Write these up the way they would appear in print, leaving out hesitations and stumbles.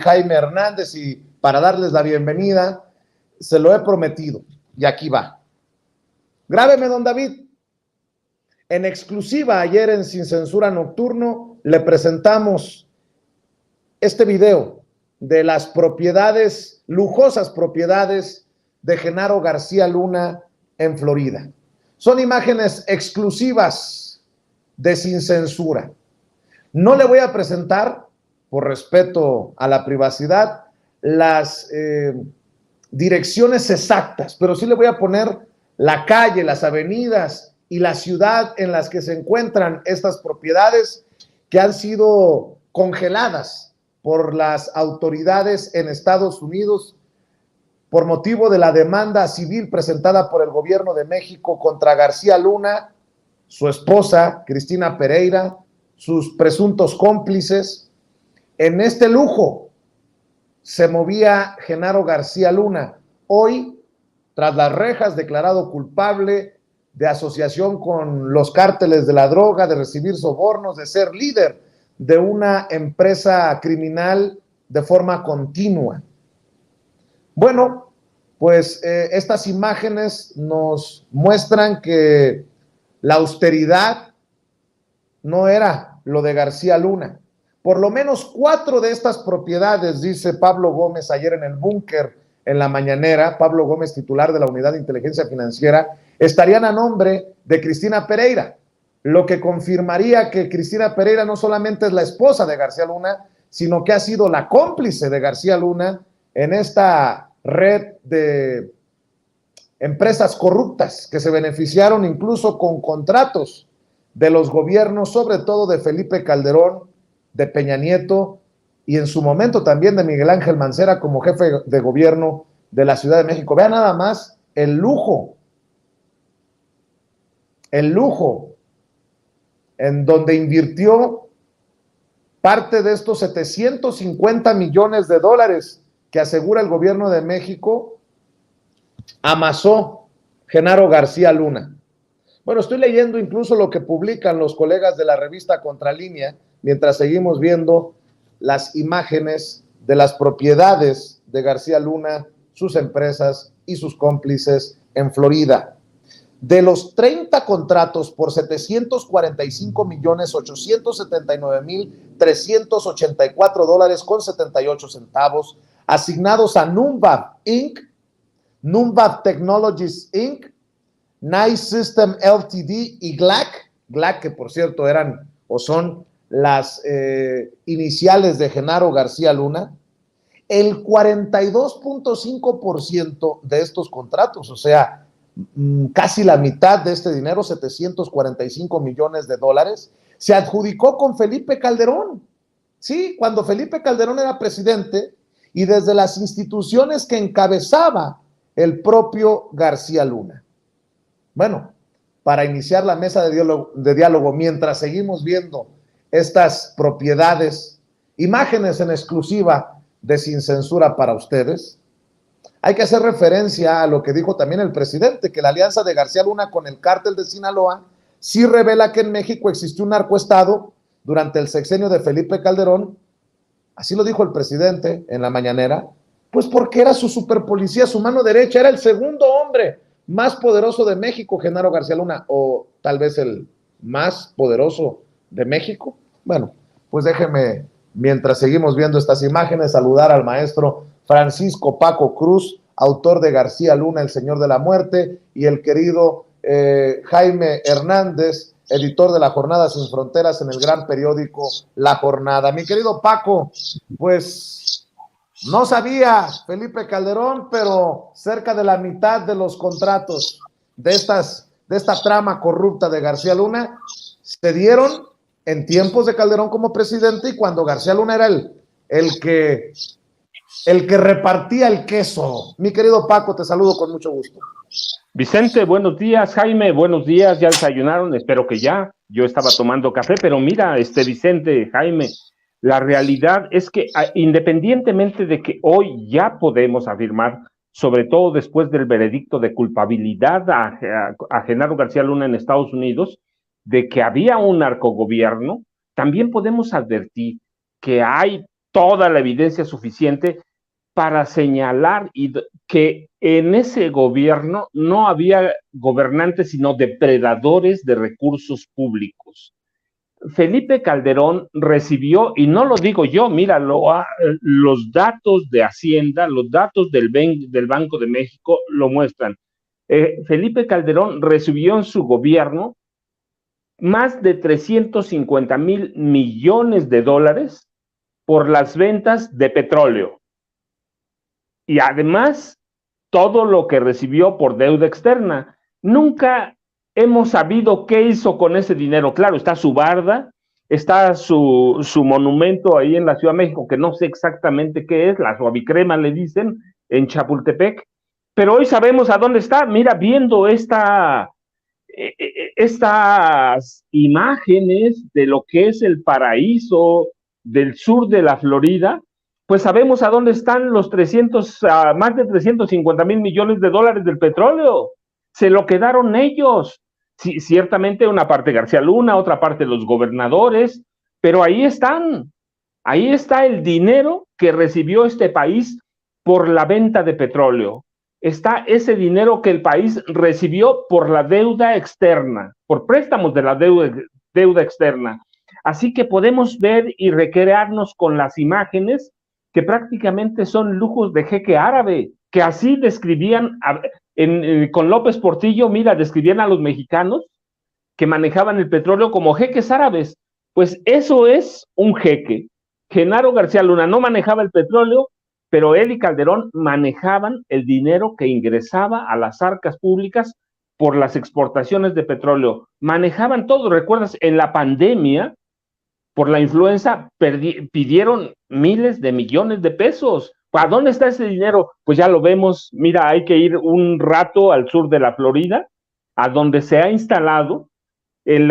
Jaime Hernández, y para darles la bienvenida, se lo he prometido, y aquí va. Grábeme, don David. En exclusiva, ayer en Sin Censura Nocturno, le presentamos este video de las propiedades, lujosas propiedades de Genaro García Luna en Florida. Son imágenes exclusivas de Sin Censura. No le voy a presentar, por respeto a la privacidad, las direcciones exactas, pero sí le voy a poner la calle, las avenidas y la ciudad en las que se encuentran estas propiedades que han sido congeladas por las autoridades en Estados Unidos por motivo de la demanda civil presentada por el gobierno de México contra García Luna, su esposa, Cristina Pereira, sus presuntos cómplices. En este lujo se movía Genaro García Luna, hoy tras las rejas declarado culpable de asociación con los cárteles de la droga, de recibir sobornos, de ser líder de una empresa criminal de forma continua. Bueno, pues estas imágenes nos muestran que la austeridad no era lo de García Luna. Por lo menos 4 de estas propiedades, dice Pablo Gómez ayer en el búnker en la mañanera, Pablo Gómez, titular de la Unidad de Inteligencia Financiera, estarían a nombre de Cristina Pereira, lo que confirmaría que Cristina Pereira no solamente es la esposa de García Luna, sino que ha sido la cómplice de García Luna en esta red de empresas corruptas que se beneficiaron incluso con contratos de los gobiernos, sobre todo de Felipe Calderón, de Peña Nieto y en su momento también de Miguel Ángel Mancera como jefe de gobierno de la Ciudad de México. Vean nada más el lujo en donde invirtió parte de estos 750 millones de dólares que asegura el gobierno de México, amasó Genaro García Luna. Bueno, estoy leyendo incluso lo que publican los colegas de la revista Contralínea, mientras seguimos viendo las imágenes de las propiedades de García Luna, sus empresas y sus cómplices en Florida. De los 30 contratos por 745,879,384 dólares con 78 centavos asignados a Numvad Inc., Numvad Technologies Inc., Nice System Ltd. Y GLAC, que por cierto eran o son las iniciales de Genaro García Luna, el 42.5% de estos contratos, o sea, casi la mitad de este dinero, 745 millones de dólares, se adjudicó con Felipe Calderón. Sí, cuando Felipe Calderón era presidente y desde las instituciones que encabezaba el propio García Luna. Bueno, para iniciar la mesa de diálogo, mientras seguimos viendo estas propiedades, imágenes en exclusiva de Sin Censura para ustedes, hay que hacer referencia a lo que dijo también el presidente, que la alianza de García Luna con el cártel de Sinaloa sí revela que en México existió un narcoestado durante el sexenio de Felipe Calderón. Así lo dijo el presidente en la mañanera, pues porque era su superpolicía, su mano derecha, era el segundo hombre más poderoso de México, Genaro García Luna, o tal vez el más poderoso de México. Bueno, pues déjeme, mientras seguimos viendo estas imágenes, saludar al maestro Francisco Paco Cruz, autor de García Luna, el Señor de la Muerte, y el querido Jaime Hernández, editor de La Jornada Sin Fronteras en el gran periódico La Jornada. Mi querido Paco, pues no sabía Felipe Calderón, pero cerca de la mitad de los contratos de esta trama corrupta de García Luna se dieron en tiempos de Calderón como presidente y cuando García Luna era el que repartía el queso. Mi querido Paco, te saludo con mucho gusto. Vicente, buenos días. Jaime, buenos días. ¿Ya desayunaron? Espero que ya. Yo estaba tomando café, pero mira, Vicente, Jaime, la realidad es que independientemente de que hoy ya podemos afirmar, sobre todo después del veredicto de culpabilidad a Genaro García Luna en Estados Unidos, de que había un narcogobierno, también podemos advertir que hay toda la evidencia suficiente para señalar que en ese gobierno no había gobernantes, sino depredadores de recursos públicos. Felipe Calderón recibió, y no lo digo yo, míralo, los datos de Hacienda, los datos del Banco de México lo muestran. Felipe Calderón recibió en su gobierno más de 350,000 millones de dólares por las ventas de petróleo. Y además, todo lo que recibió por deuda externa. Nunca hemos sabido qué hizo con ese dinero. Claro, está su barda, está su monumento ahí en la Ciudad de México, que no sé exactamente qué es, la suavicrema le dicen, en Chapultepec, pero hoy sabemos a dónde está. Mira, viendo estas imágenes de lo que es el paraíso del sur de la Florida, pues sabemos a dónde están los más de 350,000 millones de dólares del petróleo. Se lo quedaron ellos. Sí, ciertamente una parte García Luna, otra parte los gobernadores, pero ahí están. Ahí está el dinero que recibió este país por la venta de petróleo. Está ese dinero que el país recibió por la deuda externa, por préstamos de la deuda externa. Así que podemos ver y recrearnos con las imágenes que prácticamente son lujos de jeque árabe, que así describían con López Portillo, mira, describían a los mexicanos que manejaban el petróleo como jeques árabes. Pues eso es un jeque. Genaro García Luna no manejaba el petróleo, pero él y Calderón manejaban el dinero que ingresaba a las arcas públicas por las exportaciones de petróleo. Manejaban todo. ¿Recuerdas? En la pandemia, por la influenza, pidieron miles de millones de pesos. ¿A dónde está ese dinero? Pues ya lo vemos. Mira, hay que ir un rato al sur de la Florida, a donde se ha instalado el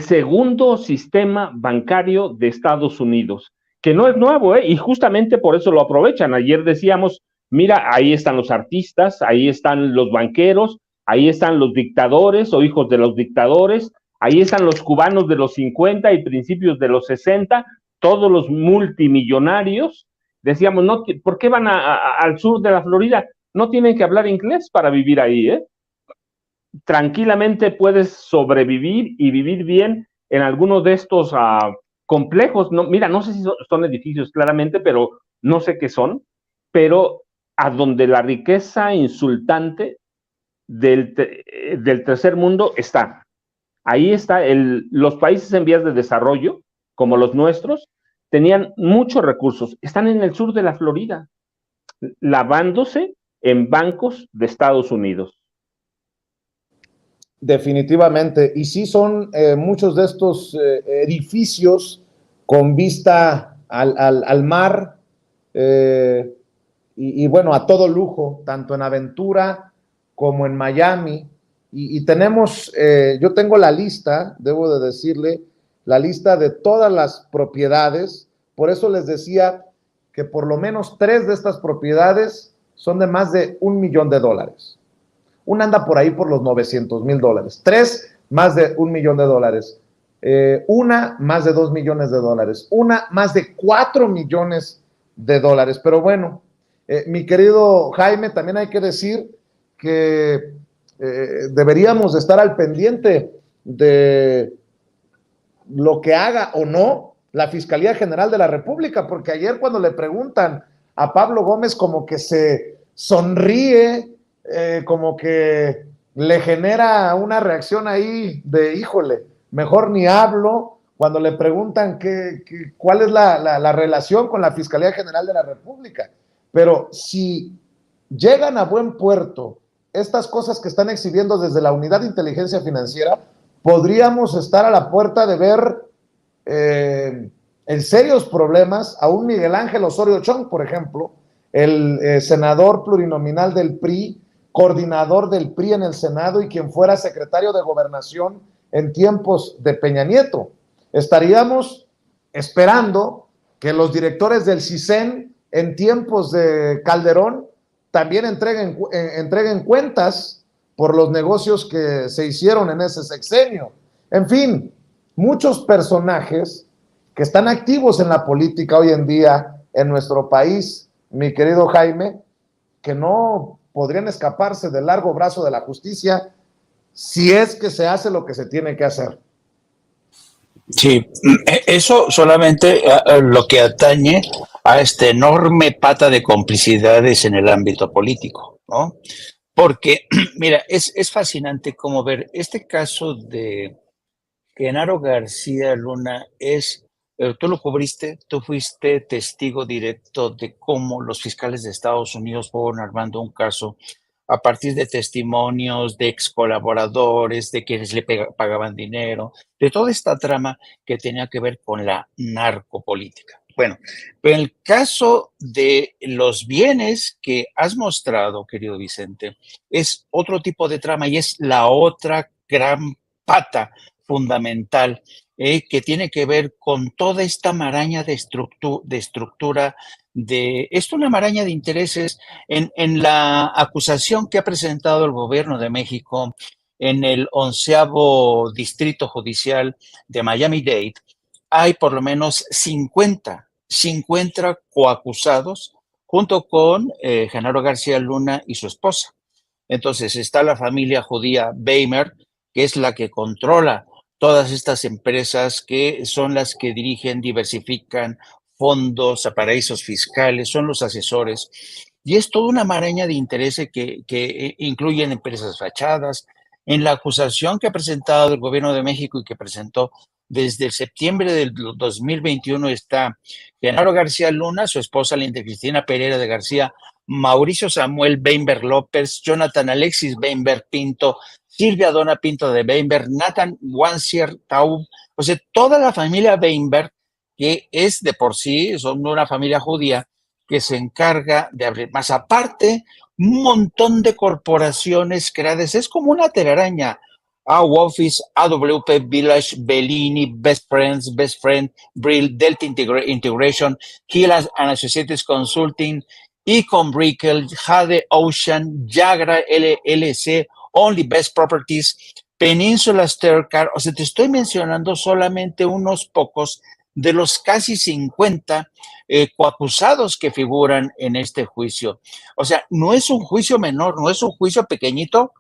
segundo sistema bancario de Estados Unidos, que no es nuevo, y justamente por eso lo aprovechan. Ayer decíamos, mira, ahí están los artistas, ahí están los banqueros, ahí están los dictadores o hijos de los dictadores, ahí están los cubanos de los 50 y principios de los 60, todos los multimillonarios. Decíamos, no, ¿por qué van al sur de la Florida? No tienen que hablar inglés para vivir ahí, tranquilamente puedes sobrevivir y vivir bien en alguno de estos complejos. No, mira, no sé si son edificios claramente, pero no sé qué son, pero a donde la riqueza insultante del tercer mundo está. Ahí está, los países en vías de desarrollo, como los nuestros, tenían muchos recursos. Están en el sur de la Florida, lavándose en bancos de Estados Unidos. Definitivamente, y sí son muchos de estos edificios con vista al mar y bueno, a todo lujo, tanto en Aventura como en Miami, y tenemos, yo tengo la lista, debo de decirle, la lista de todas las propiedades. Por eso les decía que por lo menos 3 de estas propiedades son de más de $1 millón. Una anda por ahí por los $900,000. 3, más de $1 millón. Una, más de $2 millones. Una, más de $4 millones. Pero bueno, mi querido Jaime, también hay que decir que deberíamos estar al pendiente de lo que haga o no la Fiscalía General de la República, porque ayer cuando le preguntan a Pablo Gómez, como que se sonríe, como que le genera una reacción ahí de híjole, mejor ni hablo, cuando le preguntan cuál es la relación con la Fiscalía General de la República. Pero si llegan a buen puerto estas cosas que están exhibiendo desde la Unidad de Inteligencia Financiera, podríamos estar a la puerta de ver en serios problemas a un Miguel Ángel Osorio Chong, por ejemplo, el senador plurinominal del PRI, coordinador del PRI en el Senado y quien fuera secretario de Gobernación en tiempos de Peña Nieto. Estaríamos esperando que los directores del CISEN en tiempos de Calderón también entreguen cuentas por los negocios que se hicieron en ese sexenio. En fin, muchos personajes que están activos en la política hoy en día en nuestro país, mi querido Jaime, que no podrían escaparse del largo brazo de la justicia si es que se hace lo que se tiene que hacer. Sí, eso solamente lo que atañe a esta enorme pata de complicidades en el ámbito político, ¿no? Porque, mira, es fascinante como ver este caso de Genaro García Luna tú lo cubriste, tú fuiste testigo directo de cómo los fiscales de Estados Unidos fueron armando un caso a partir de testimonios de ex colaboradores, de quienes le pagaban dinero, de toda esta trama que tenía que ver con la narcopolítica. Bueno, pero en el caso de los bienes que has mostrado, querido Vicente, es otro tipo de trama y es la otra gran pata fundamental que tiene que ver con toda esta maraña de estructura, es una maraña de intereses en la acusación que ha presentado el gobierno de México en el 11º Distrito Judicial de Miami-Dade. Hay por lo menos 50 coacusados junto con Genaro García Luna y su esposa. Entonces está la familia judía Beimer, que es la que controla todas estas empresas que son las que dirigen, diversifican fondos a paraísos fiscales, son los asesores. Y es toda una maraña de intereses que incluyen empresas fachadas. En la acusación que ha presentado el gobierno de México y que presentó desde septiembre del 2021 está Genaro García Luna, su esposa Linda Cristina Pereira de García, Mauricio Samuel Weinberg López, Jonathan Alexis Weinberg Pinto, Silvia Donna Pinto de Weinberg, Nathan Wansier Taub, o sea, toda la familia Weinberg, que es de por sí, son una familia judía que se encarga de abrir, más aparte, un montón de corporaciones creadas, es como una telaraña. Office, AWP, Village, Bellini, Best Friend, Brill, Delta Integration, Hill and Associates Consulting, Econ Brickell, Jade Ocean, Jagra LLC, Only Best Properties, Peninsula Staircar. O sea, te estoy mencionando solamente unos pocos de los casi 50 coacusados que figuran en este juicio. O sea, no es un juicio menor, no es un juicio pequeñito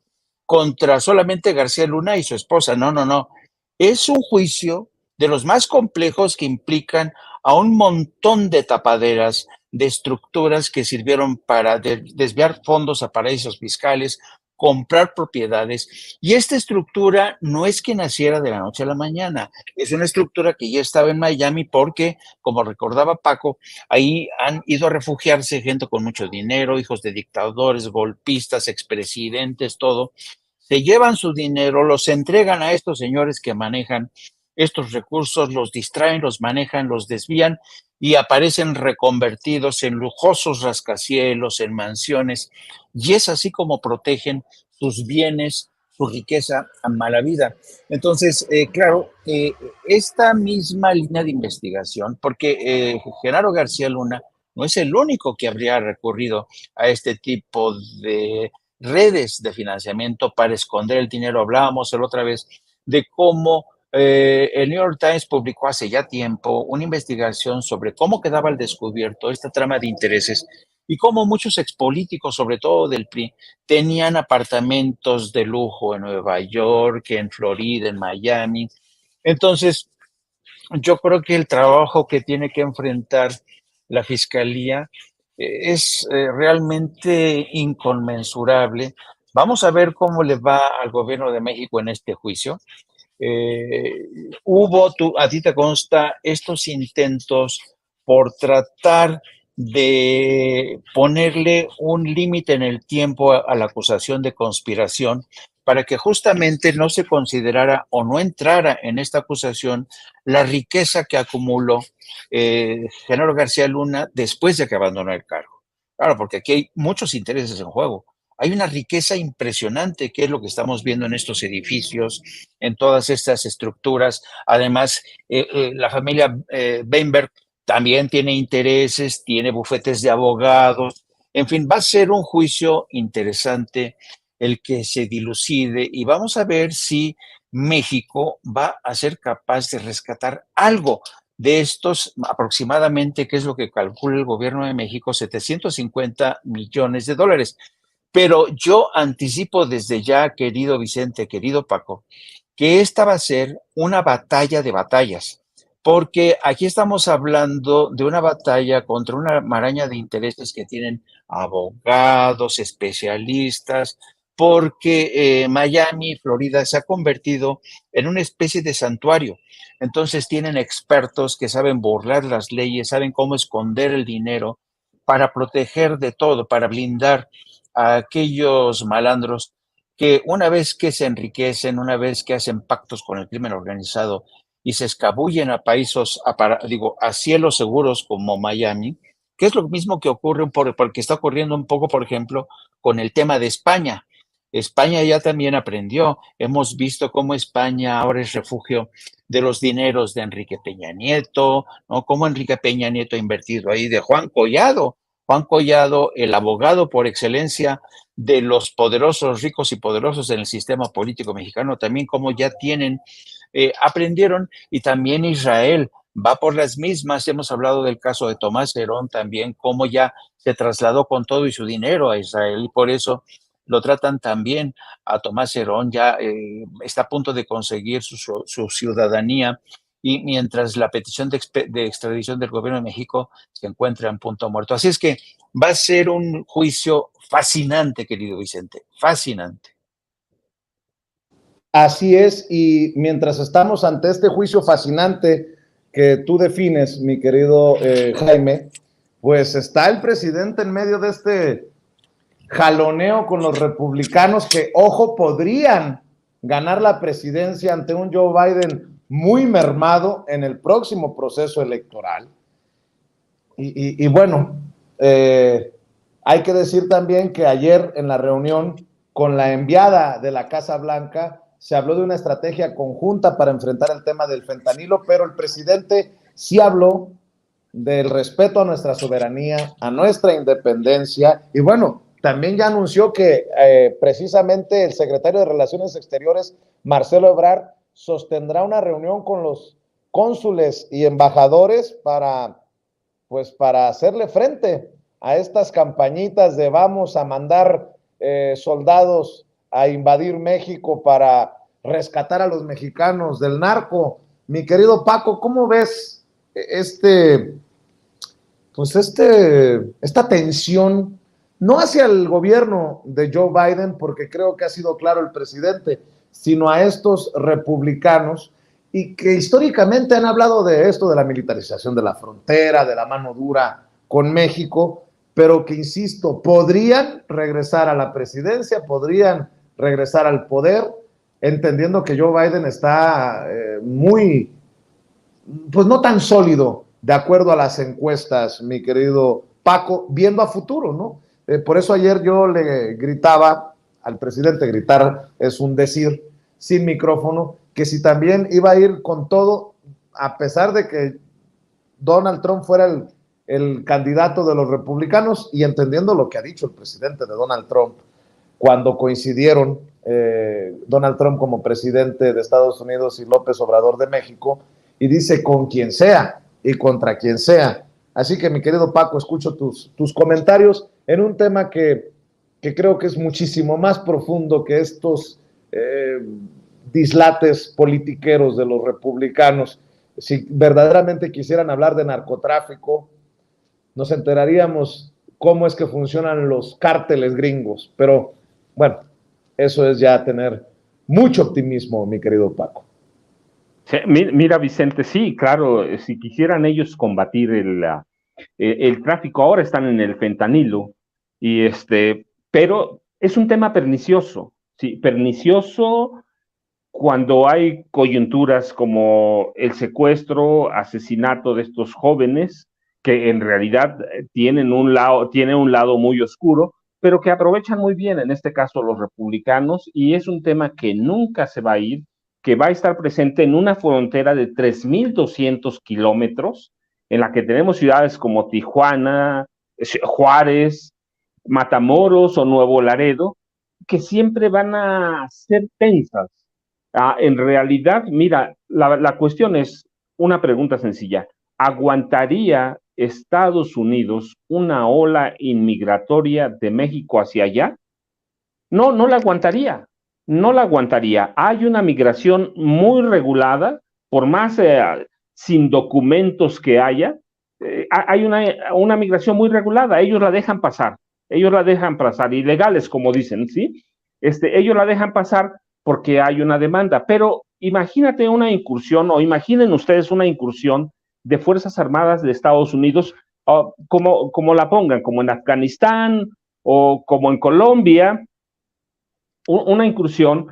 contra solamente García Luna y su esposa. No, no, no. Es un juicio de los más complejos que implican a un montón de tapaderas, de estructuras que sirvieron para desviar fondos a paraísos fiscales, comprar propiedades. Y esta estructura no es que naciera de la noche a la mañana, es una estructura que ya estaba en Miami porque, como recordaba Paco, ahí han ido a refugiarse gente con mucho dinero, hijos de dictadores, golpistas, expresidentes, todo. Se llevan su dinero, los entregan a estos señores que manejan estos recursos, los distraen, los manejan, los desvían y aparecen reconvertidos en lujosos rascacielos, en mansiones, y es así como protegen sus bienes, su riqueza a mala vida. Entonces, claro, esta misma línea de investigación, porque Genaro García Luna no es el único que habría recurrido a este tipo de redes de financiamiento para esconder el dinero. Hablábamos la otra vez de cómo el New York Times publicó hace ya tiempo una investigación sobre cómo quedaba al descubierto esta trama de intereses y cómo muchos expolíticos, sobre todo del PRI, tenían apartamentos de lujo en Nueva York, en Florida, en Miami. Entonces, yo creo que el trabajo que tiene que enfrentar la Fiscalía es realmente inconmensurable. Vamos a ver cómo le va al gobierno de México en este juicio. A ti te consta, estos intentos por tratar de ponerle un límite en el tiempo a la acusación de conspiración para que justamente no se considerara o no entrara en esta acusación la riqueza que acumuló Genaro García Luna después de que abandonó el cargo. Claro, porque aquí hay muchos intereses en juego. Hay una riqueza impresionante que es lo que estamos viendo en estos edificios, en todas estas estructuras. Además, la familia Weinberg también tiene intereses, tiene bufetes de abogados. En fin, va a ser un juicio interesante el que se dilucide y vamos a ver si México va a ser capaz de rescatar algo De estos, aproximadamente, ¿qué es lo que calcula el gobierno de México? 750 millones de dólares. Pero yo anticipo desde ya, querido Vicente, querido Paco, que esta va a ser una batalla de batallas, porque aquí estamos hablando de una batalla contra una maraña de intereses que tienen abogados, especialistas, porque Miami, Florida, se ha convertido en una especie de santuario. Entonces tienen expertos que saben burlar las leyes, saben cómo esconder el dinero para proteger de todo, para blindar a aquellos malandros que una vez que se enriquecen, una vez que hacen pactos con el crimen organizado y se escabullen a países, a cielos seguros como Miami, que es lo mismo que ocurre, porque está ocurriendo un poco, por ejemplo, con el tema de España. España ya también aprendió. Hemos visto cómo España ahora es refugio de los dineros de Enrique Peña Nieto, ¿no? Cómo Enrique Peña Nieto ha invertido ahí, de Juan Collado. Juan Collado, el abogado por excelencia de los poderosos, ricos y poderosos en el sistema político mexicano, también como ya aprendieron, y también Israel va por las mismas. Hemos hablado del caso de Tomás Herón también, cómo ya se trasladó con todo y su dinero a Israel, y por eso lo tratan también a Tomás Herón, ya está a punto de conseguir su ciudadanía, y mientras la petición de extradición del gobierno de México se encuentra en punto muerto. Así es que va a ser un juicio fascinante, querido Vicente, fascinante. Así es, y mientras estamos ante este juicio fascinante que tú defines, mi querido Jaime, pues está el presidente en medio de este jaloneo con los republicanos que, ojo, podrían ganar la presidencia ante un Joe Biden muy mermado en el próximo proceso electoral. Y bueno, hay que decir también que ayer en la reunión con la enviada de la Casa Blanca se habló de una estrategia conjunta para enfrentar el tema del fentanilo, pero el presidente sí habló del respeto a nuestra soberanía, a nuestra independencia, y bueno, también ya anunció que precisamente el secretario de Relaciones Exteriores, Marcelo Ebrard, sostendrá una reunión con los cónsules y embajadores para hacerle frente a estas campañitas de vamos a mandar soldados a invadir México para rescatar a los mexicanos del narco. Mi querido Paco, ¿cómo ves esta tensión, no hacia el gobierno de Joe Biden, porque creo que ha sido claro el presidente, sino a estos republicanos y que históricamente han hablado de esto, de la militarización de la frontera, de la mano dura con México, pero que, insisto, podrían regresar a la presidencia, podrían regresar al poder, entendiendo que Joe Biden está pues no tan sólido, de acuerdo a las encuestas, mi querido Paco, viendo a futuro, ¿no? Por eso ayer yo le gritaba al presidente, gritar es un decir, sin micrófono, que si también iba a ir con todo, a pesar de que Donald Trump fuera el candidato de los republicanos, y entendiendo lo que ha dicho el presidente de Donald Trump, cuando coincidieron Donald Trump como presidente de Estados Unidos y López Obrador de México, y dice con quien sea y contra quien sea. Así que, mi querido Paco, escucho tus comentarios en un tema que creo que es muchísimo más profundo que estos dislates politiqueros de los republicanos. Si verdaderamente quisieran hablar de narcotráfico, nos enteraríamos cómo es que funcionan los cárteles gringos. Pero, bueno, eso es ya tener mucho optimismo, mi querido Paco. Sí, mira, Vicente, sí, claro, si quisieran ellos combatir el tráfico, ahora están en el fentanilo, pero es un tema pernicioso, sí, pernicioso cuando hay coyunturas como el secuestro, asesinato de estos jóvenes, que en realidad tienen un lado muy oscuro, pero que aprovechan muy bien, en este caso los republicanos, y es un tema que nunca se va a ir, que va a estar presente en una frontera de 3.200 kilómetros, en la que tenemos ciudades como Tijuana, Juárez, Matamoros o Nuevo Laredo, que siempre van a ser tensas. En realidad, mira, la cuestión es, una pregunta sencilla. ¿Aguantaría Estados Unidos una ola inmigratoria de México hacia allá? No, no la aguantaría. No la aguantaría. Hay una migración muy regulada, por más sin documentos que haya, hay una migración muy regulada. Ellos la dejan pasar. Ellos la dejan pasar. Ilegales, como dicen, ¿sí? Ellos la dejan pasar porque hay una demanda. Pero imagínate una incursión, o imaginen ustedes una incursión de Fuerzas Armadas de Estados Unidos, como la pongan, como en Afganistán o como en Colombia, una incursión.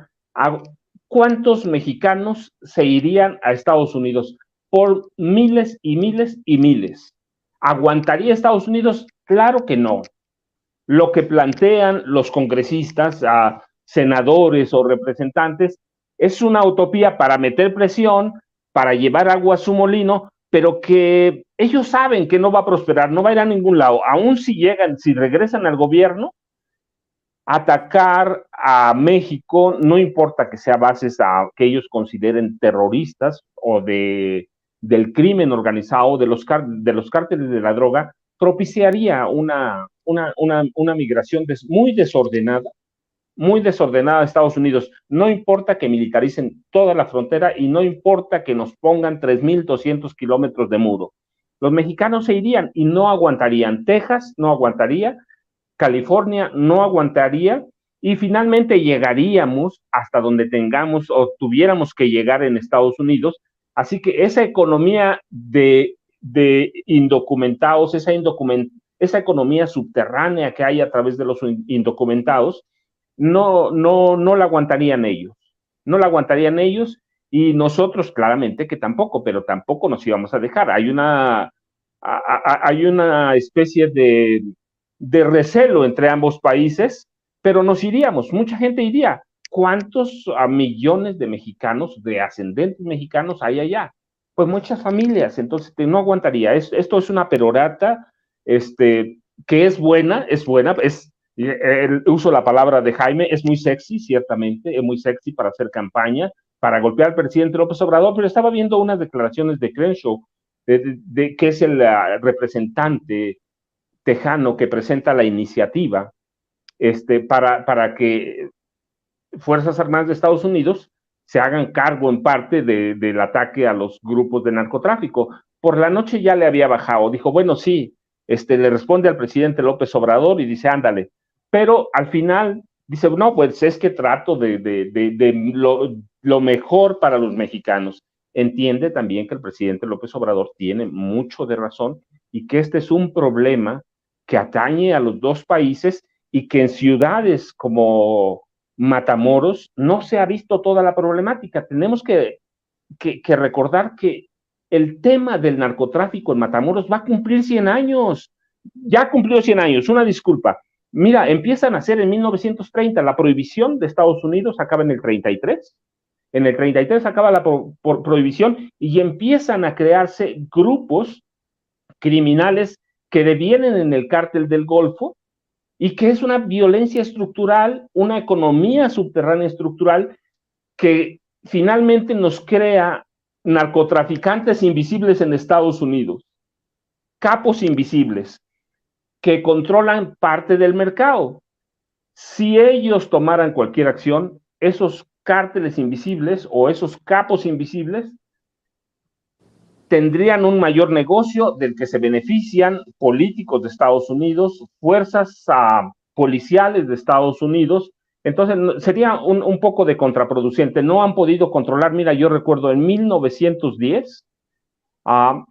¿Cuántos mexicanos se irían a Estados Unidos? Por miles y miles y miles. ¿Aguantaría Estados Unidos? Claro que no. Lo que plantean los congresistas, senadores o representantes, es una utopía para meter presión, para llevar agua a su molino, pero que ellos saben que no va a prosperar, no va a ir a ningún lado. Aún si llegan, si regresan al gobierno, atacar a México, no importa que sea bases que ellos consideren terroristas o del crimen organizado, de los cárteles de la droga, propiciaría una migración muy desordenada a Estados Unidos. No importa que militaricen toda la frontera y no importa que nos pongan 3,200 kilómetros de muro. Los mexicanos se irían y no aguantarían. Texas no aguantaría, California no aguantaría, y finalmente llegaríamos hasta donde tengamos o tuviéramos que llegar en Estados Unidos. Así que esa economía de indocumentados, esa economía subterránea que hay a través de los indocumentados, no la aguantarían ellos. No la aguantarían ellos, y nosotros claramente que tampoco, pero tampoco nos íbamos a dejar. Hay una especie de recelo entre ambos países, pero nos iríamos, mucha gente iría. ¿Cuántos millones de mexicanos, de ascendentes mexicanos hay allá? Pues muchas familias. Entonces no aguantaría. Esto es una perorata, que es buena, uso la palabra de Jaime, es muy sexy, ciertamente, es muy sexy para hacer campaña, para golpear al presidente López Obrador, pero estaba viendo unas declaraciones de Crenshaw, que es el representante tejano que presenta la iniciativa, para que Fuerzas Armadas de Estados Unidos se hagan cargo en parte del ataque a los grupos de narcotráfico. Por la noche ya le había bajado, dijo, bueno, sí, le responde al presidente López Obrador y dice, ándale, pero al final dice, no, pues es que trato de lo mejor para los mexicanos. Entiende también que el presidente López Obrador tiene mucho de razón y que este es un problema que atañe a los dos países, y que en ciudades como Matamoros no se ha visto toda la problemática. Tenemos que recordar que el tema del narcotráfico en Matamoros va a cumplir 100 años. Ya cumplió 100 años, una disculpa. Mira, empiezan a hacer en 1930, la prohibición de Estados Unidos acaba en el 33. En el 33 acaba la prohibición y empiezan a crearse grupos criminales que devienen en el cártel del Golfo, y que es una violencia estructural, una economía subterránea estructural que finalmente nos crea narcotraficantes invisibles en Estados Unidos, capos invisibles que controlan parte del mercado. Si ellos tomaran cualquier acción, esos cárteles invisibles o esos capos invisibles tendrían un mayor negocio del que se benefician políticos de Estados Unidos, fuerzas policiales de Estados Unidos. Entonces sería un poco de contraproducente. No han podido controlar. Mira, yo recuerdo en 1910,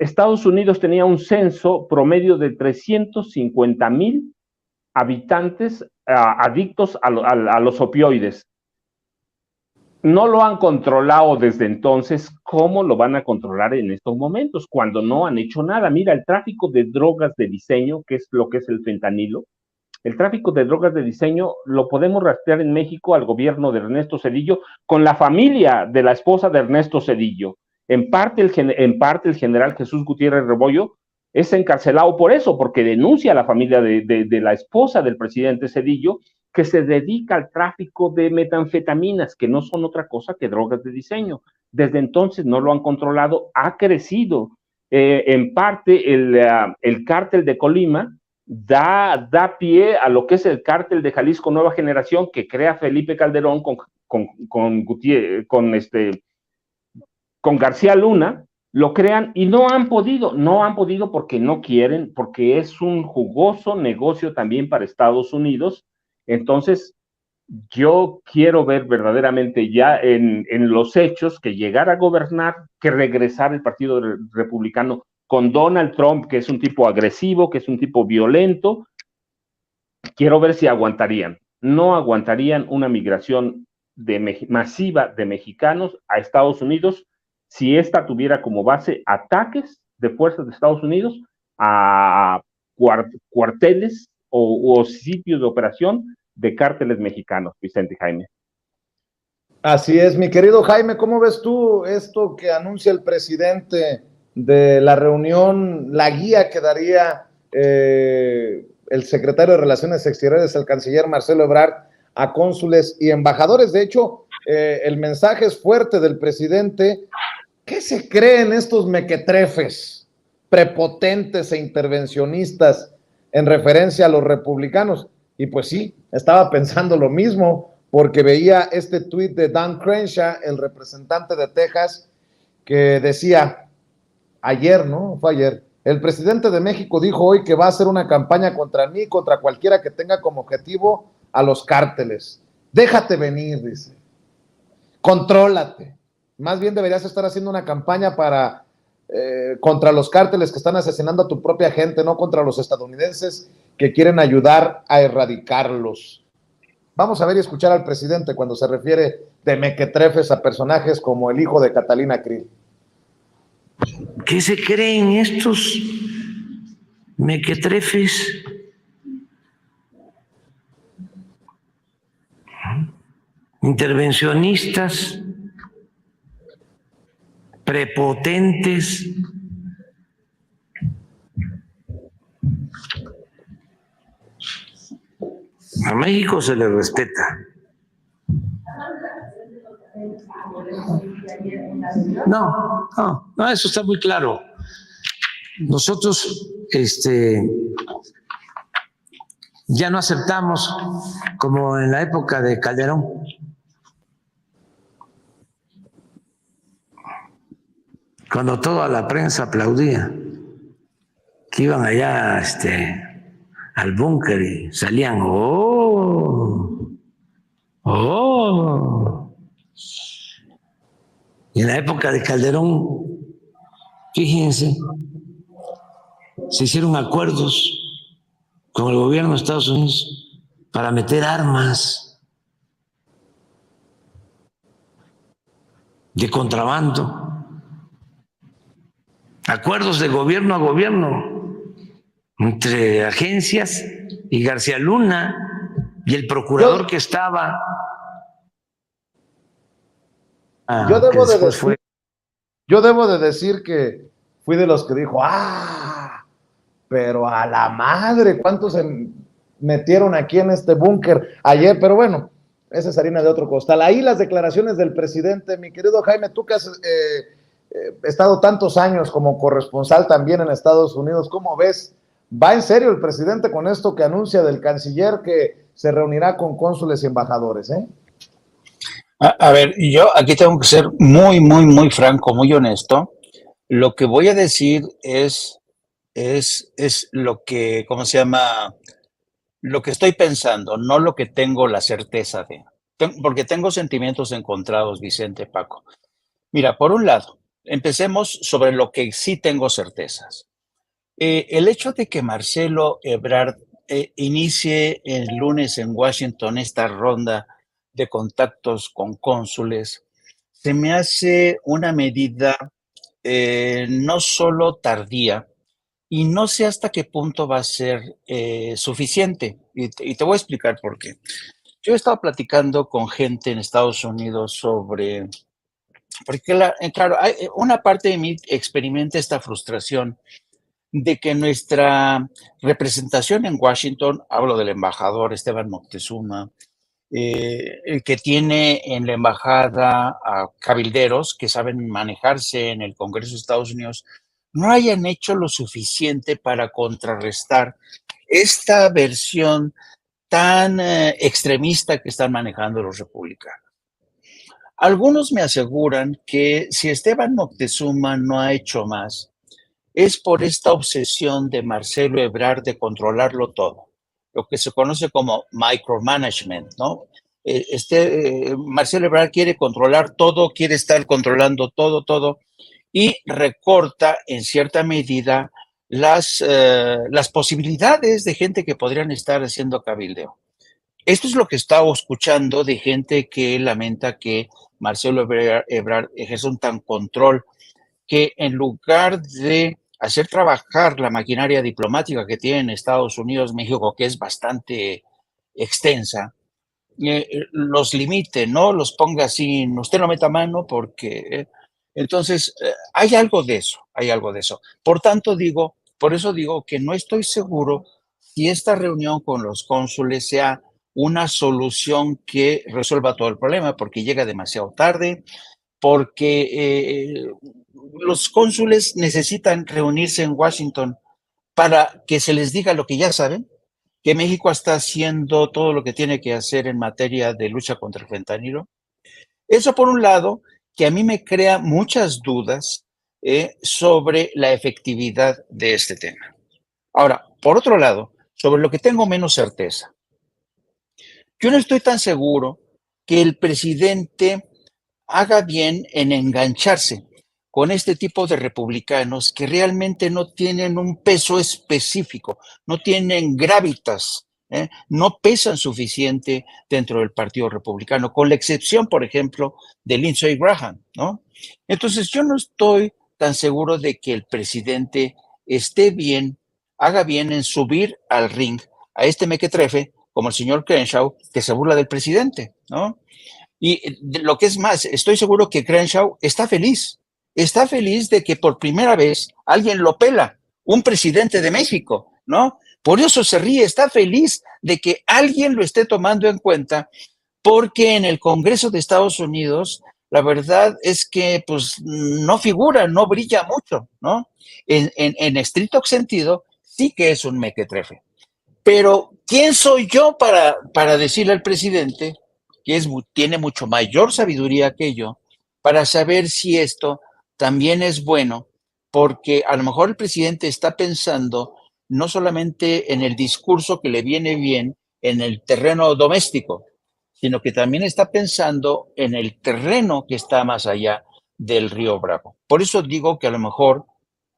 Estados Unidos tenía un censo promedio de 350,000 habitantes adictos a los opioides. No lo han controlado desde entonces. ¿Cómo lo van a controlar en estos momentos cuando no han hecho nada? Mira, el tráfico de drogas de diseño, que es lo que es el fentanilo, el tráfico de drogas de diseño lo podemos rastrear en México al gobierno de Ernesto Zedillo, con la familia de la esposa de Ernesto Zedillo. En parte el general Jesús Gutiérrez Rebollo es encarcelado por eso, porque denuncia a la familia de la esposa del presidente Zedillo, que se dedica al tráfico de metanfetaminas, que no son otra cosa que drogas de diseño. Desde entonces no lo han controlado, ha crecido. En parte el cártel de Colima da pie a lo que es el cártel de Jalisco Nueva Generación que crea Felipe Calderón con García Luna, lo crean y no han podido porque no quieren, porque es un jugoso negocio también para Estados Unidos. Entonces, yo quiero ver verdaderamente ya en los hechos que llegar a gobernar, que regresar el Partido Republicano con Donald Trump, que es un tipo agresivo, que es un tipo violento. Quiero ver si aguantarían. No aguantarían una migración masiva de mexicanos a Estados Unidos si esta tuviera como base ataques de fuerzas de Estados Unidos a cuarteles o sitios de operación de cárteles mexicanos, Vicente y Jaime. Así es, mi querido Jaime, ¿cómo ves tú esto que anuncia el presidente de la reunión, la guía que daría el secretario de Relaciones Exteriores, el canciller Marcelo Ebrard, a cónsules y embajadores? De hecho, el mensaje es fuerte del presidente. ¿Qué se creen estos mequetrefes, prepotentes e intervencionistas en referencia a los republicanos? Y pues sí, estaba pensando lo mismo, porque veía este tuit de Dan Crenshaw, el representante de Texas, que decía, ayer, ¿no? Fue ayer, el presidente de México dijo hoy que va a hacer una campaña contra mí, contra cualquiera que tenga como objetivo a los cárteles. Déjate venir, dice. Contrólate. Más bien deberías estar haciendo una campaña contra los cárteles que están asesinando a tu propia gente, no contra los estadounidenses que quieren ayudar a erradicarlos. Vamos a ver y escuchar al presidente cuando se refiere de mequetrefes a personajes como el hijo de Catalina Krill. ¿Qué se creen estos mequetrefes? Intervencionistas, prepotentes. A México se le respeta. No, eso está muy claro. Nosotros ya no aceptamos como en la época de Calderón. Cuando toda la prensa aplaudía, que iban allá al búnker y salían, Y en la época de Calderón, fíjense, se hicieron acuerdos con el gobierno de Estados Unidos para meter armas de contrabando. Acuerdos de gobierno a gobierno entre agencias y García Luna y el procurador que estaba. Yo debo de decir que fui de los que dijo, pero a la madre, ¿cuántos se metieron aquí en este búnker ayer? Pero bueno, esa es harina de otro costal. Ahí las declaraciones del presidente, mi querido Jaime, tú que has estado tantos años como corresponsal también en Estados Unidos, ¿cómo ves? ¿Va en serio el presidente con esto que anuncia del canciller que se reunirá con cónsules y embajadores? A ver, yo aquí tengo que ser muy, muy, muy franco, muy honesto. Lo que voy a decir es lo que, ¿cómo se llama? Lo que estoy pensando, no lo que tengo la certeza de. Porque tengo sentimientos encontrados, Vicente, Paco. Mira, por un lado, empecemos sobre lo que sí tengo certezas. El hecho de que Marcelo Ebrard inicie el lunes en Washington esta ronda de contactos con cónsules, se me hace una medida no solo tardía, y no sé hasta qué punto va a ser suficiente. Y te voy a explicar por qué. Yo he estado platicando con gente en Estados Unidos sobre... Porque, claro, una parte de mí experimenta esta frustración de que nuestra representación en Washington, hablo del embajador Esteban Moctezuma, que tiene en la embajada a cabilderos que saben manejarse en el Congreso de Estados Unidos, no hayan hecho lo suficiente para contrarrestar esta versión tan extremista que están manejando los republicanos. Algunos me aseguran que si Esteban Moctezuma no ha hecho más, es por esta obsesión de Marcelo Ebrard de controlarlo todo, lo que se conoce como micromanagement, ¿no? Marcelo Ebrard quiere controlar todo, quiere estar controlando todo, y recorta en cierta medida las posibilidades de gente que podrían estar haciendo cabildeo. Esto es lo que estaba escuchando de gente que lamenta que Marcelo Ebrard ejerce un tan control que en lugar de hacer trabajar la maquinaria diplomática que tiene en Estados Unidos, México, que es bastante extensa, los limite, ¿no? Los ponga así, usted no meta mano porque... entonces, hay algo de eso, hay algo de eso. Por eso digo que no estoy seguro si esta reunión con los cónsules sea una solución que resuelva todo el problema, porque llega demasiado tarde, porque los cónsules necesitan reunirse en Washington para que se les diga lo que ya saben, que México está haciendo todo lo que tiene que hacer en materia de lucha contra el fentanilo. Eso por un lado, que a mí me crea muchas dudas sobre la efectividad de este tema. Ahora, por otro lado, sobre lo que tengo menos certeza. Yo no estoy tan seguro que el presidente haga bien en engancharse con este tipo de republicanos que realmente no tienen un peso específico, no tienen gravitas, no pesan suficiente dentro del Partido Republicano, con la excepción, por ejemplo, de Lindsey Graham, ¿no? Entonces, yo no estoy tan seguro de que el presidente esté bien, haga bien en subir al ring a este mequetrefe como el señor Crenshaw, que se burla del presidente, ¿no? Y lo que es más, estoy seguro que Crenshaw está feliz de que por primera vez alguien lo pela, un presidente de México, ¿no? Por eso se ríe, está feliz de que alguien lo esté tomando en cuenta, porque en el Congreso de Estados Unidos, la verdad es que pues no figura, no brilla mucho, ¿no? En estricto sentido, sí que es un mequetrefe. Pero, ¿quién soy yo para decirle al presidente, que tiene mucho mayor sabiduría que yo, para saber si esto también es bueno? Porque a lo mejor el presidente está pensando no solamente en el discurso que le viene bien en el terreno doméstico, sino que también está pensando en el terreno que está más allá del río Bravo. Por eso digo que a lo mejor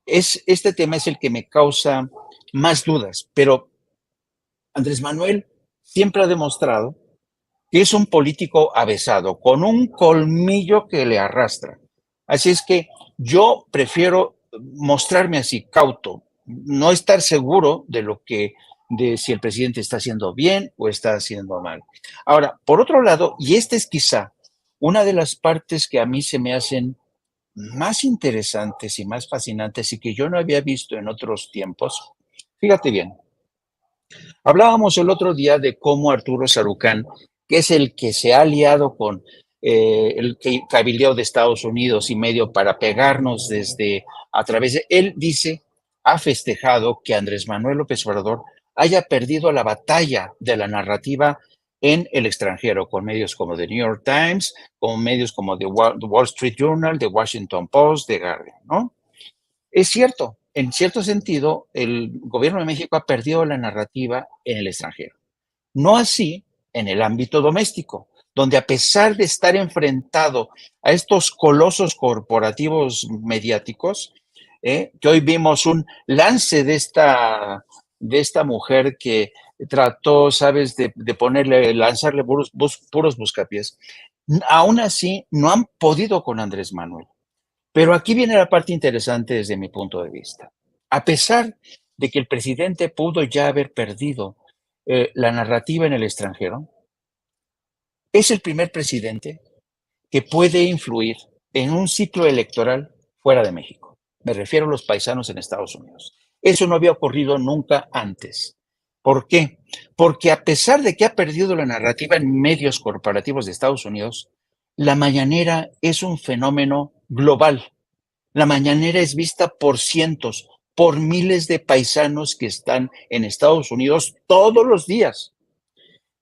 este tema es el que me causa más dudas, pero Andrés Manuel siempre ha demostrado que es un político avesado, con un colmillo que le arrastra. Así es que yo prefiero mostrarme así, cauto, no estar seguro de si el presidente está haciendo bien o está haciendo mal. Ahora, por otro lado, y esta es quizá una de las partes que a mí se me hacen más interesantes y más fascinantes y que yo no había visto en otros tiempos, fíjate bien. Hablábamos el otro día de cómo Arturo Sarucán, que es el que se ha aliado con el cabildeo de Estados Unidos y medio para pegarnos desde a través de él, ha festejado que Andrés Manuel López Obrador haya perdido la batalla de la narrativa en el extranjero, con medios como The New York Times, con medios como The Wall Street Journal, The Washington Post, The Guardian, ¿no? Es cierto, en cierto sentido, el gobierno de México ha perdido la narrativa en el extranjero. No así en el ámbito doméstico, donde a pesar de estar enfrentado a estos colosos corporativos mediáticos, que hoy vimos un lance de esta mujer que trató, sabes, de lanzarle puros buscapiés, aún así no han podido con Andrés Manuel. Pero aquí viene la parte interesante desde mi punto de vista. A pesar de que el presidente pudo ya haber perdido la narrativa en el extranjero, es el primer presidente que puede influir en un ciclo electoral fuera de México. Me refiero a los paisanos en Estados Unidos. Eso no había ocurrido nunca antes. ¿Por qué? Porque a pesar de que ha perdido la narrativa en medios corporativos de Estados Unidos, la mañanera es un fenómeno global. La mañanera es vista por cientos, por miles de paisanos que están en Estados Unidos todos los días.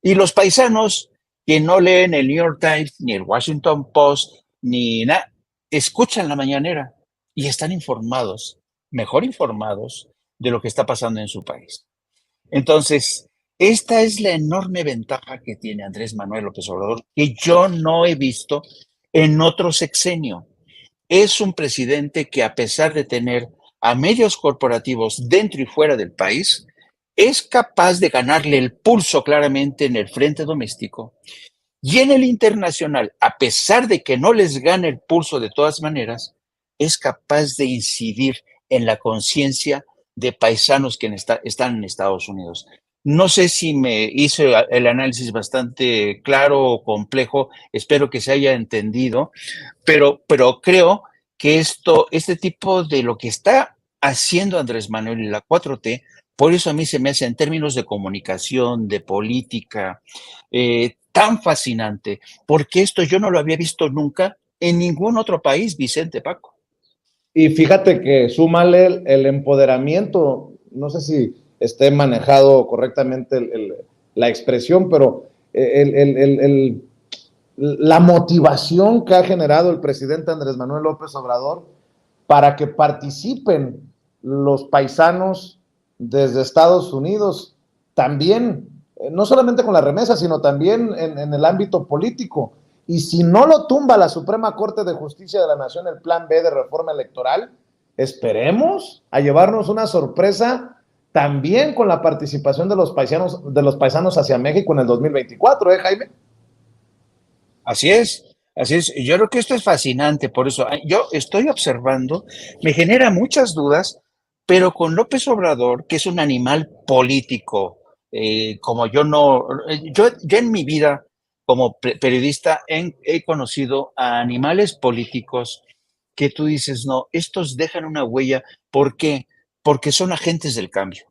Y los paisanos que no leen el New York Times, ni el Washington Post, ni nada, escuchan la mañanera y están informados, mejor informados de lo que está pasando en su país. Entonces, esta es la enorme ventaja que tiene Andrés Manuel López Obrador, que yo no he visto en otro sexenio. Es un presidente que, a pesar de tener a medios corporativos dentro y fuera del país, es capaz de ganarle el pulso claramente en el frente doméstico y en el internacional, a pesar de que no les gane el pulso de todas maneras, es capaz de incidir en la conciencia de paisanos que están en Estados Unidos. No sé si me hice el análisis bastante claro o complejo, espero que se haya entendido, pero creo que este tipo de lo que está haciendo Andrés Manuel y la 4T, por eso a mí se me hace en términos de comunicación, de política, tan fascinante, porque esto yo no lo había visto nunca en ningún otro país, Vicente, Paco. Y fíjate que súmale el empoderamiento, no sé si esté manejado correctamente la expresión, pero la motivación que ha generado el presidente Andrés Manuel López Obrador para que participen los paisanos desde Estados Unidos, también, no solamente con la remesa, sino también en el ámbito político. Y si no lo tumba la Suprema Corte de Justicia de la Nación, el plan B de reforma electoral, esperemos a llevarnos una sorpresa también con la participación de los paisanos hacia México en el 2024, Jaime. Así es, así es. Yo creo que esto es fascinante, por eso yo estoy observando, me genera muchas dudas, pero con López Obrador, que es un animal político, como yo no, yo en mi vida como periodista he conocido a animales políticos que tú dices, no, estos dejan una huella. ¿Por qué? Porque son agentes del cambio.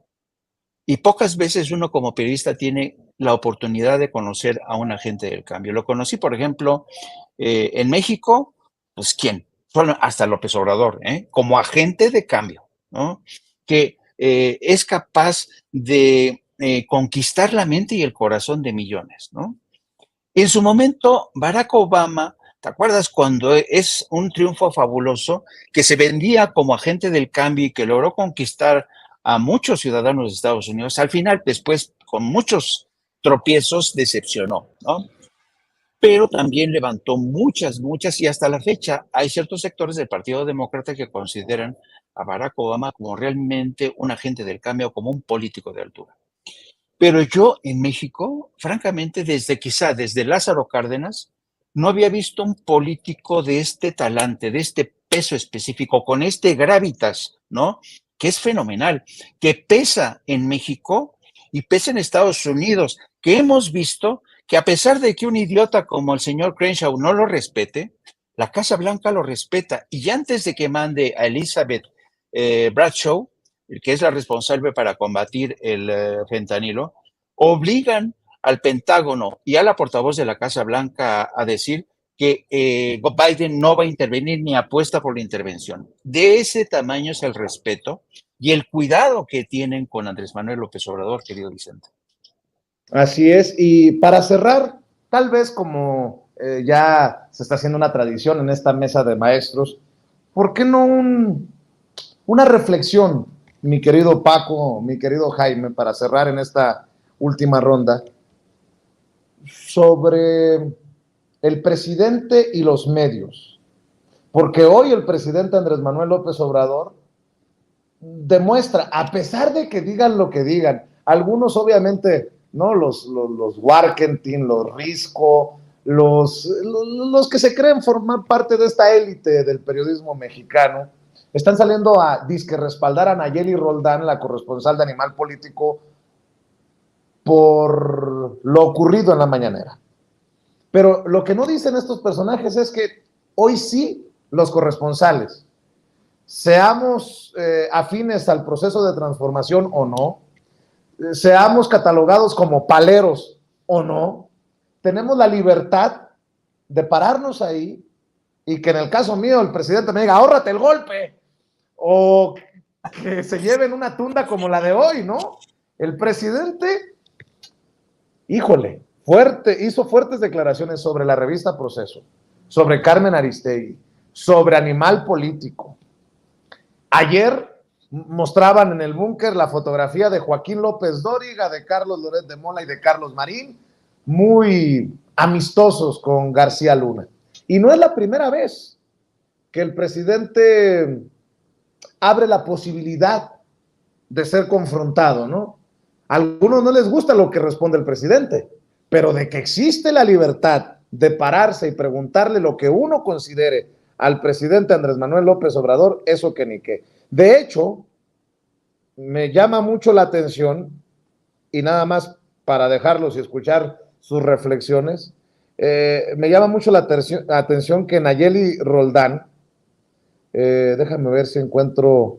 Y pocas veces uno como periodista tiene la oportunidad de conocer a un agente del cambio. Lo conocí, por ejemplo, en México, pues ¿quién? Solo hasta López Obrador, como agente de cambio, ¿no? Que es capaz de conquistar la mente y el corazón de millones, ¿no? En su momento, Barack Obama, ¿te acuerdas cuando es un triunfo fabuloso que se vendía como agente del cambio y que logró conquistar a muchos ciudadanos de Estados Unidos? Al final, después, con muchos tropiezos, decepcionó, ¿no? Pero también levantó muchas, y hasta la fecha hay ciertos sectores del Partido Demócrata que consideran a Barack Obama como realmente un agente del cambio, como un político de altura. Pero yo en México, francamente, desde Lázaro Cárdenas, no había visto un político de este talante, de este peso específico, con este gravitas, ¿no? Que es fenomenal, que pesa en México y pesa en Estados Unidos, que hemos visto que a pesar de que un idiota como el señor Crenshaw no lo respete, la Casa Blanca lo respeta. Y antes de que mande a Elizabeth Bradshaw, que es la responsable para combatir el fentanilo, obligan al Pentágono y a la portavoz de la Casa Blanca a decir que Biden no va a intervenir ni apuesta por la intervención. De ese tamaño es el respeto y el cuidado que tienen con Andrés Manuel López Obrador, querido Vicente. Así es, y para cerrar, tal vez como ya se está haciendo una tradición en esta mesa de maestros, ¿por qué no una reflexión, mi querido Paco, mi querido Jaime, para cerrar en esta última ronda, sobre el presidente y los medios? Porque hoy el presidente Andrés Manuel López Obrador demuestra, a pesar de que digan lo que digan, algunos obviamente, ¿no? Los Warkentin, los Risco, los que se creen formar parte de esta élite del periodismo mexicano, están saliendo a disque respaldar a Nayeli Roldán, la corresponsal de Animal Político, por lo ocurrido en la mañanera. Pero lo que no dicen estos personajes es que hoy sí los corresponsales, seamos afines al proceso de transformación o no, seamos catalogados como paleros o no, tenemos la libertad de pararnos ahí y que en el caso mío el presidente me diga, ahórrate el golpe, o que se lleven una tunda como la de hoy, ¿no? El presidente, híjole, hizo fuertes declaraciones sobre la revista Proceso, sobre Carmen Aristegui, sobre Animal Político. Ayer mostraban en el búnker la fotografía de Joaquín López Dóriga, de Carlos Loret de Mola y de Carlos Marín, muy amistosos con García Luna. Y no es la primera vez que el presidente abre la posibilidad de ser confrontado, ¿no? A algunos no les gusta lo que responde el presidente, pero de que existe la libertad de pararse y preguntarle lo que uno considere al presidente Andrés Manuel López Obrador, eso que ni qué. De hecho, me llama mucho la atención, y nada más para dejarlos y escuchar sus reflexiones, me llama mucho la atención que Nayeli Roldán, déjame ver si encuentro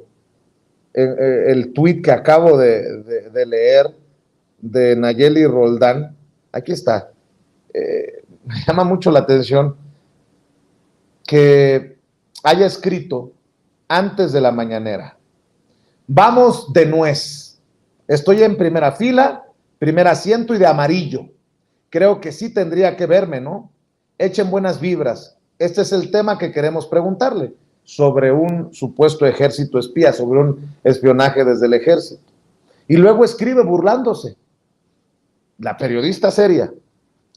el tuit que acabo de leer de Nayeli Roldán, aquí está, me llama mucho la atención que haya escrito antes de la mañanera, vamos de nuez, estoy en primera fila, primer asiento y de amarillo, creo que sí tendría que verme, ¿no? Echen buenas vibras, este es el tema que queremos preguntarle, sobre un supuesto ejército espía, sobre un espionaje desde el ejército. Y luego escribe burlándose, la periodista seria,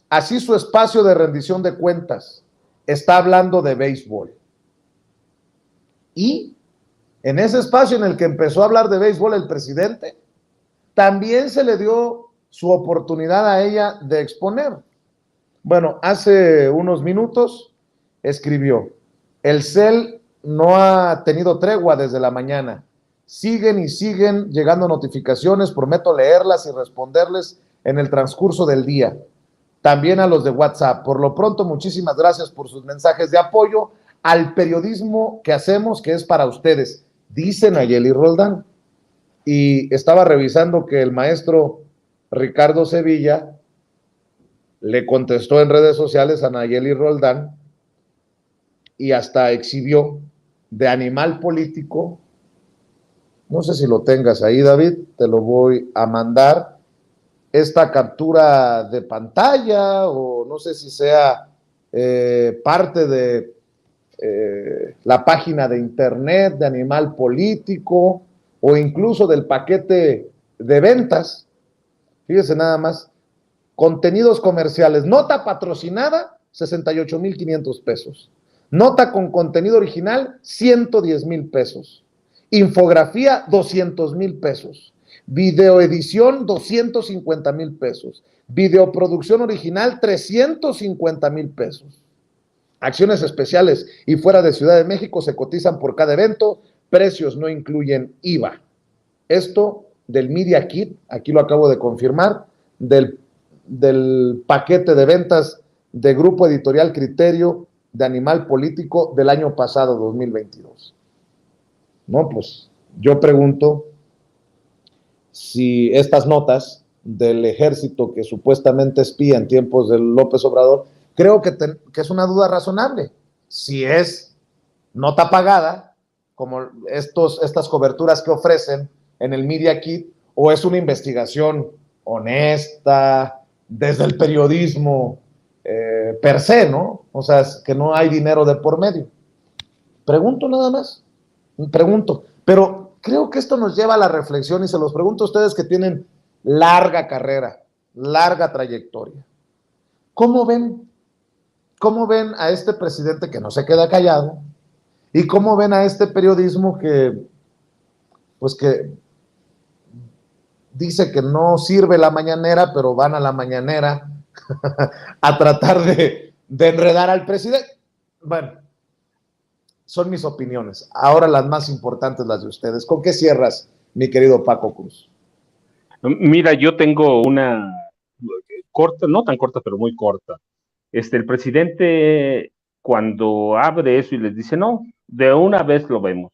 así su espacio de rendición de cuentas, está hablando de béisbol. Y en ese espacio en el que empezó a hablar de béisbol el presidente, también se le dio su oportunidad a ella de exponer. Bueno, hace unos minutos escribió, el CEL no ha tenido tregua desde la mañana, siguen y siguen llegando notificaciones, prometo leerlas y responderles en el transcurso del día, también a los de WhatsApp. Por lo pronto, muchísimas gracias por sus mensajes de apoyo al periodismo que hacemos, que es para ustedes, dice Nayeli Roldán. Y estaba revisando que el maestro Ricardo Sevilla le contestó en redes sociales a Nayeli Roldán y hasta exhibió de Animal Político, no sé si lo tengas ahí, David, te lo voy a mandar, esta captura de pantalla, o no sé si sea parte de la página de internet de Animal Político, o incluso del paquete de ventas. Fíjese nada más, contenidos comerciales, nota patrocinada, 68,500 pesos. Nota con contenido original, 110,000 pesos. Infografía, 200,000 pesos. Videoedición, 250,000 pesos. Videoproducción original, 350,000 pesos. Acciones especiales y fuera de Ciudad de México se cotizan por cada evento. Precios no incluyen IVA. Esto del Media Kit, aquí lo acabo de confirmar, del paquete de ventas de Grupo Editorial Criterio de Animal Político del año pasado, 2022. No, pues yo pregunto si estas notas del ejército que supuestamente espía en tiempos de López Obrador, creo que es una duda razonable. Si es nota pagada, como estas coberturas que ofrecen en el Media Kit, o es una investigación honesta, desde el periodismo per se, ¿no? O sea, que no hay dinero de por medio. Pregunto nada más, pero creo que esto nos lleva a la reflexión y se los pregunto a ustedes que tienen larga carrera, larga trayectoria. ¿Cómo ven a este presidente que no se queda callado? ¿Y cómo ven a este periodismo que dice que no sirve la mañanera, pero van a la mañanera a tratar de enredar al presidente? Bueno, son mis opiniones. Ahora las más importantes, las de ustedes. ¿Con qué cierras, mi querido Paco Cruz? Mira, yo tengo una corta, no tan corta, pero muy corta. El presidente, cuando abre eso y les dice, no, de una vez lo vemos,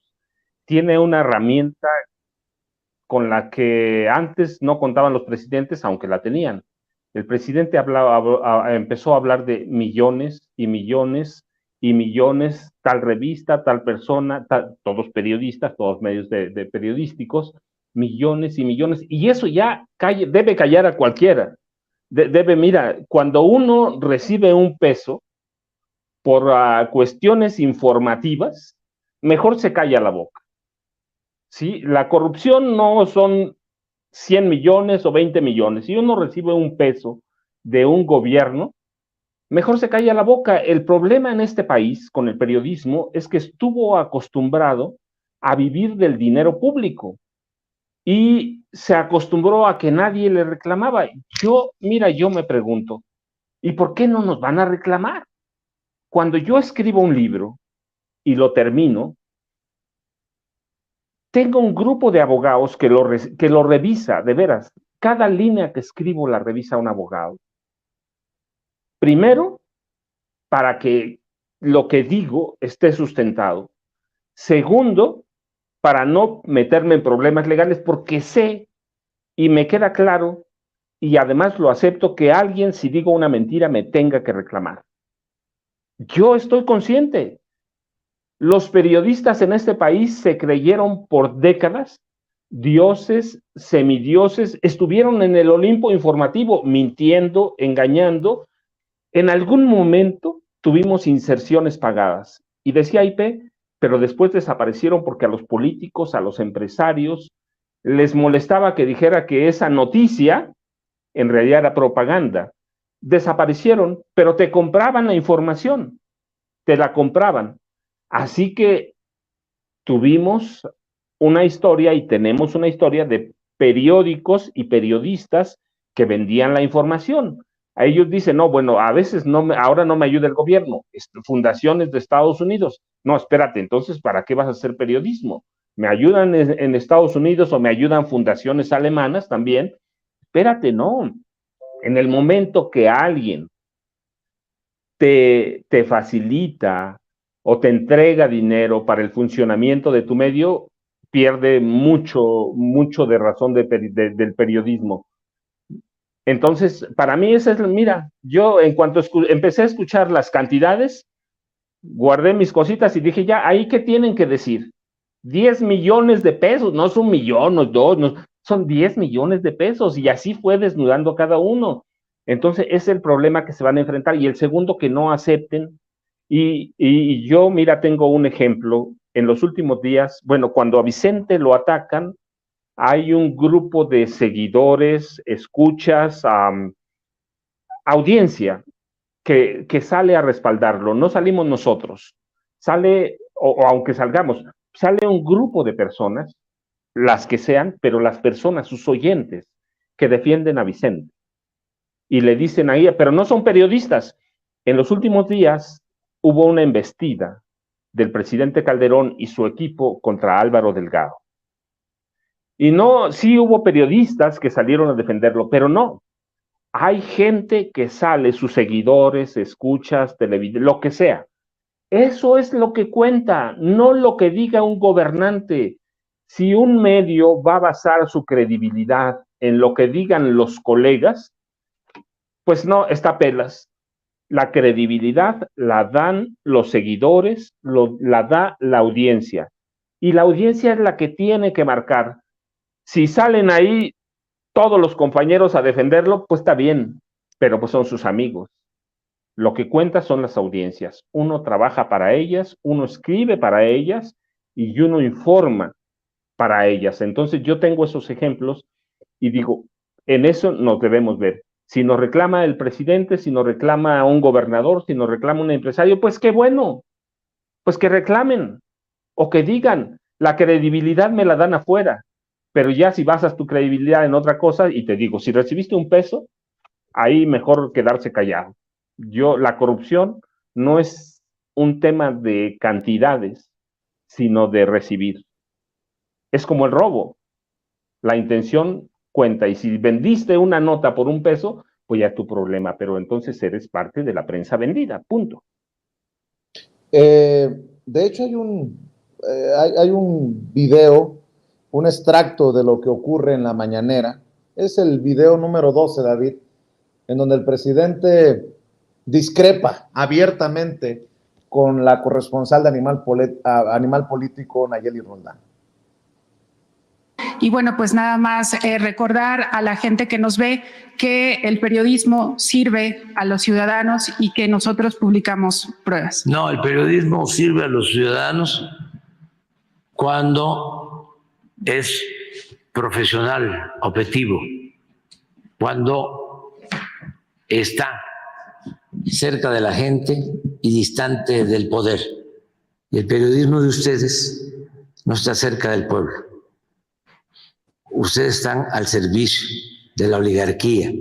tiene una herramienta con la que antes no contaban los presidentes, aunque la tenían. El presidente empezó a hablar de millones y millones y millones, tal revista, tal persona, todos periodistas, todos medios de periodísticos, millones y millones, y eso ya debe callar a cualquiera. Mira, cuando uno recibe un peso por cuestiones informativas, mejor se calla la boca. ¿Sí? La corrupción no son 100 millones o 20 millones. Si uno recibe un peso de un gobierno, mejor se calla la boca. El problema en este país con el periodismo es que estuvo acostumbrado a vivir del dinero público y se acostumbró a que nadie le reclamaba. Mira, yo me pregunto, ¿y por qué no nos van a reclamar? Cuando yo escribo un libro y lo termino, tengo un grupo de abogados que lo revisa, de veras. Cada línea que escribo la revisa un abogado. Primero, para que lo que digo esté sustentado. Segundo, para no meterme en problemas legales, porque sé y me queda claro, y además lo acepto, que alguien, si digo una mentira, me tenga que reclamar. Yo estoy consciente. Los periodistas en este país se creyeron por décadas dioses, semidioses, estuvieron en el Olimpo informativo, mintiendo, engañando. En algún momento tuvimos inserciones pagadas. Y decía IP, pero después desaparecieron porque a los políticos, a los empresarios, les molestaba que dijera que esa noticia en realidad era propaganda. Desaparecieron, pero te compraban la información, te la compraban. Así que tuvimos una historia y tenemos una historia de periódicos y periodistas que vendían la información. A ellos dicen, no, bueno, a veces ahora no me ayuda el gobierno, fundaciones de Estados Unidos. No, espérate, entonces, ¿para qué vas a hacer periodismo? ¿Me ayudan en Estados Unidos o me ayudan fundaciones alemanas también? Espérate, no. En el momento que alguien te facilita o te entrega dinero para el funcionamiento de tu medio, pierde mucho de razón del periodismo. Entonces, para mí esa es, mira, yo en cuanto empecé a escuchar las cantidades, guardé mis cositas y dije, ya, ¿ahí qué tienen que decir? 10 millones de pesos, no es 1 millón, no es 2, no, son 10 millones de pesos, y así fue desnudando cada uno. Entonces, ese es el problema que se van a enfrentar. Y el segundo, que no acepten. Y yo, mira, tengo un ejemplo. En los últimos días, bueno, cuando a Vicente lo atacan, hay un grupo de seguidores, escuchas, audiencia, que sale a respaldarlo. No salimos nosotros, sale, o aunque salgamos, sale un grupo de personas, las que sean, pero las personas, sus oyentes, que defienden a Vicente. Y le dicen ahí, pero no son periodistas. En los últimos días hubo una embestida del presidente Calderón y su equipo contra Álvaro Delgado. Y no, sí hubo periodistas que salieron a defenderlo, pero no. Hay gente que sale, sus seguidores, escuchas, televidentes, lo que sea. Eso es lo que cuenta, no lo que diga un gobernante. Si un medio va a basar su credibilidad en lo que digan los colegas, pues no, está pelas. La credibilidad la dan los seguidores, la da la audiencia. Y la audiencia es la que tiene que marcar. Si salen ahí todos los compañeros a defenderlo, pues está bien, pero pues son sus amigos. Lo que cuenta son las audiencias. Uno trabaja para ellas, uno escribe para ellas y uno informa para ellas. Entonces yo tengo esos ejemplos y digo, en eso nos debemos ver. Si nos reclama el presidente, si nos reclama un gobernador, si nos reclama un empresario, pues qué bueno, pues que reclamen o que digan, la credibilidad me la dan afuera, pero ya si basas tu credibilidad en otra cosa, y te digo, si recibiste un peso, ahí mejor quedarse callado. La corrupción no es un tema de cantidades, sino de recibir. Es como el robo. La intención cuenta, y si vendiste una nota por un peso, pues ya es tu problema, pero entonces eres parte de la prensa vendida, punto. De hecho, hay un video un extracto de lo que ocurre en la mañanera. Es el video número 12, David, en donde el presidente discrepa abiertamente con la corresponsal de Animal Político, Nayeli Roldán. Y bueno, pues nada más recordar a la gente que nos ve que el periodismo sirve a los ciudadanos y que nosotros publicamos pruebas. No, el periodismo sirve a los ciudadanos cuando es profesional, objetivo, cuando está cerca de la gente y distante del poder. Y el periodismo de ustedes no está cerca del pueblo. Ustedes están al servicio de la oligarquía,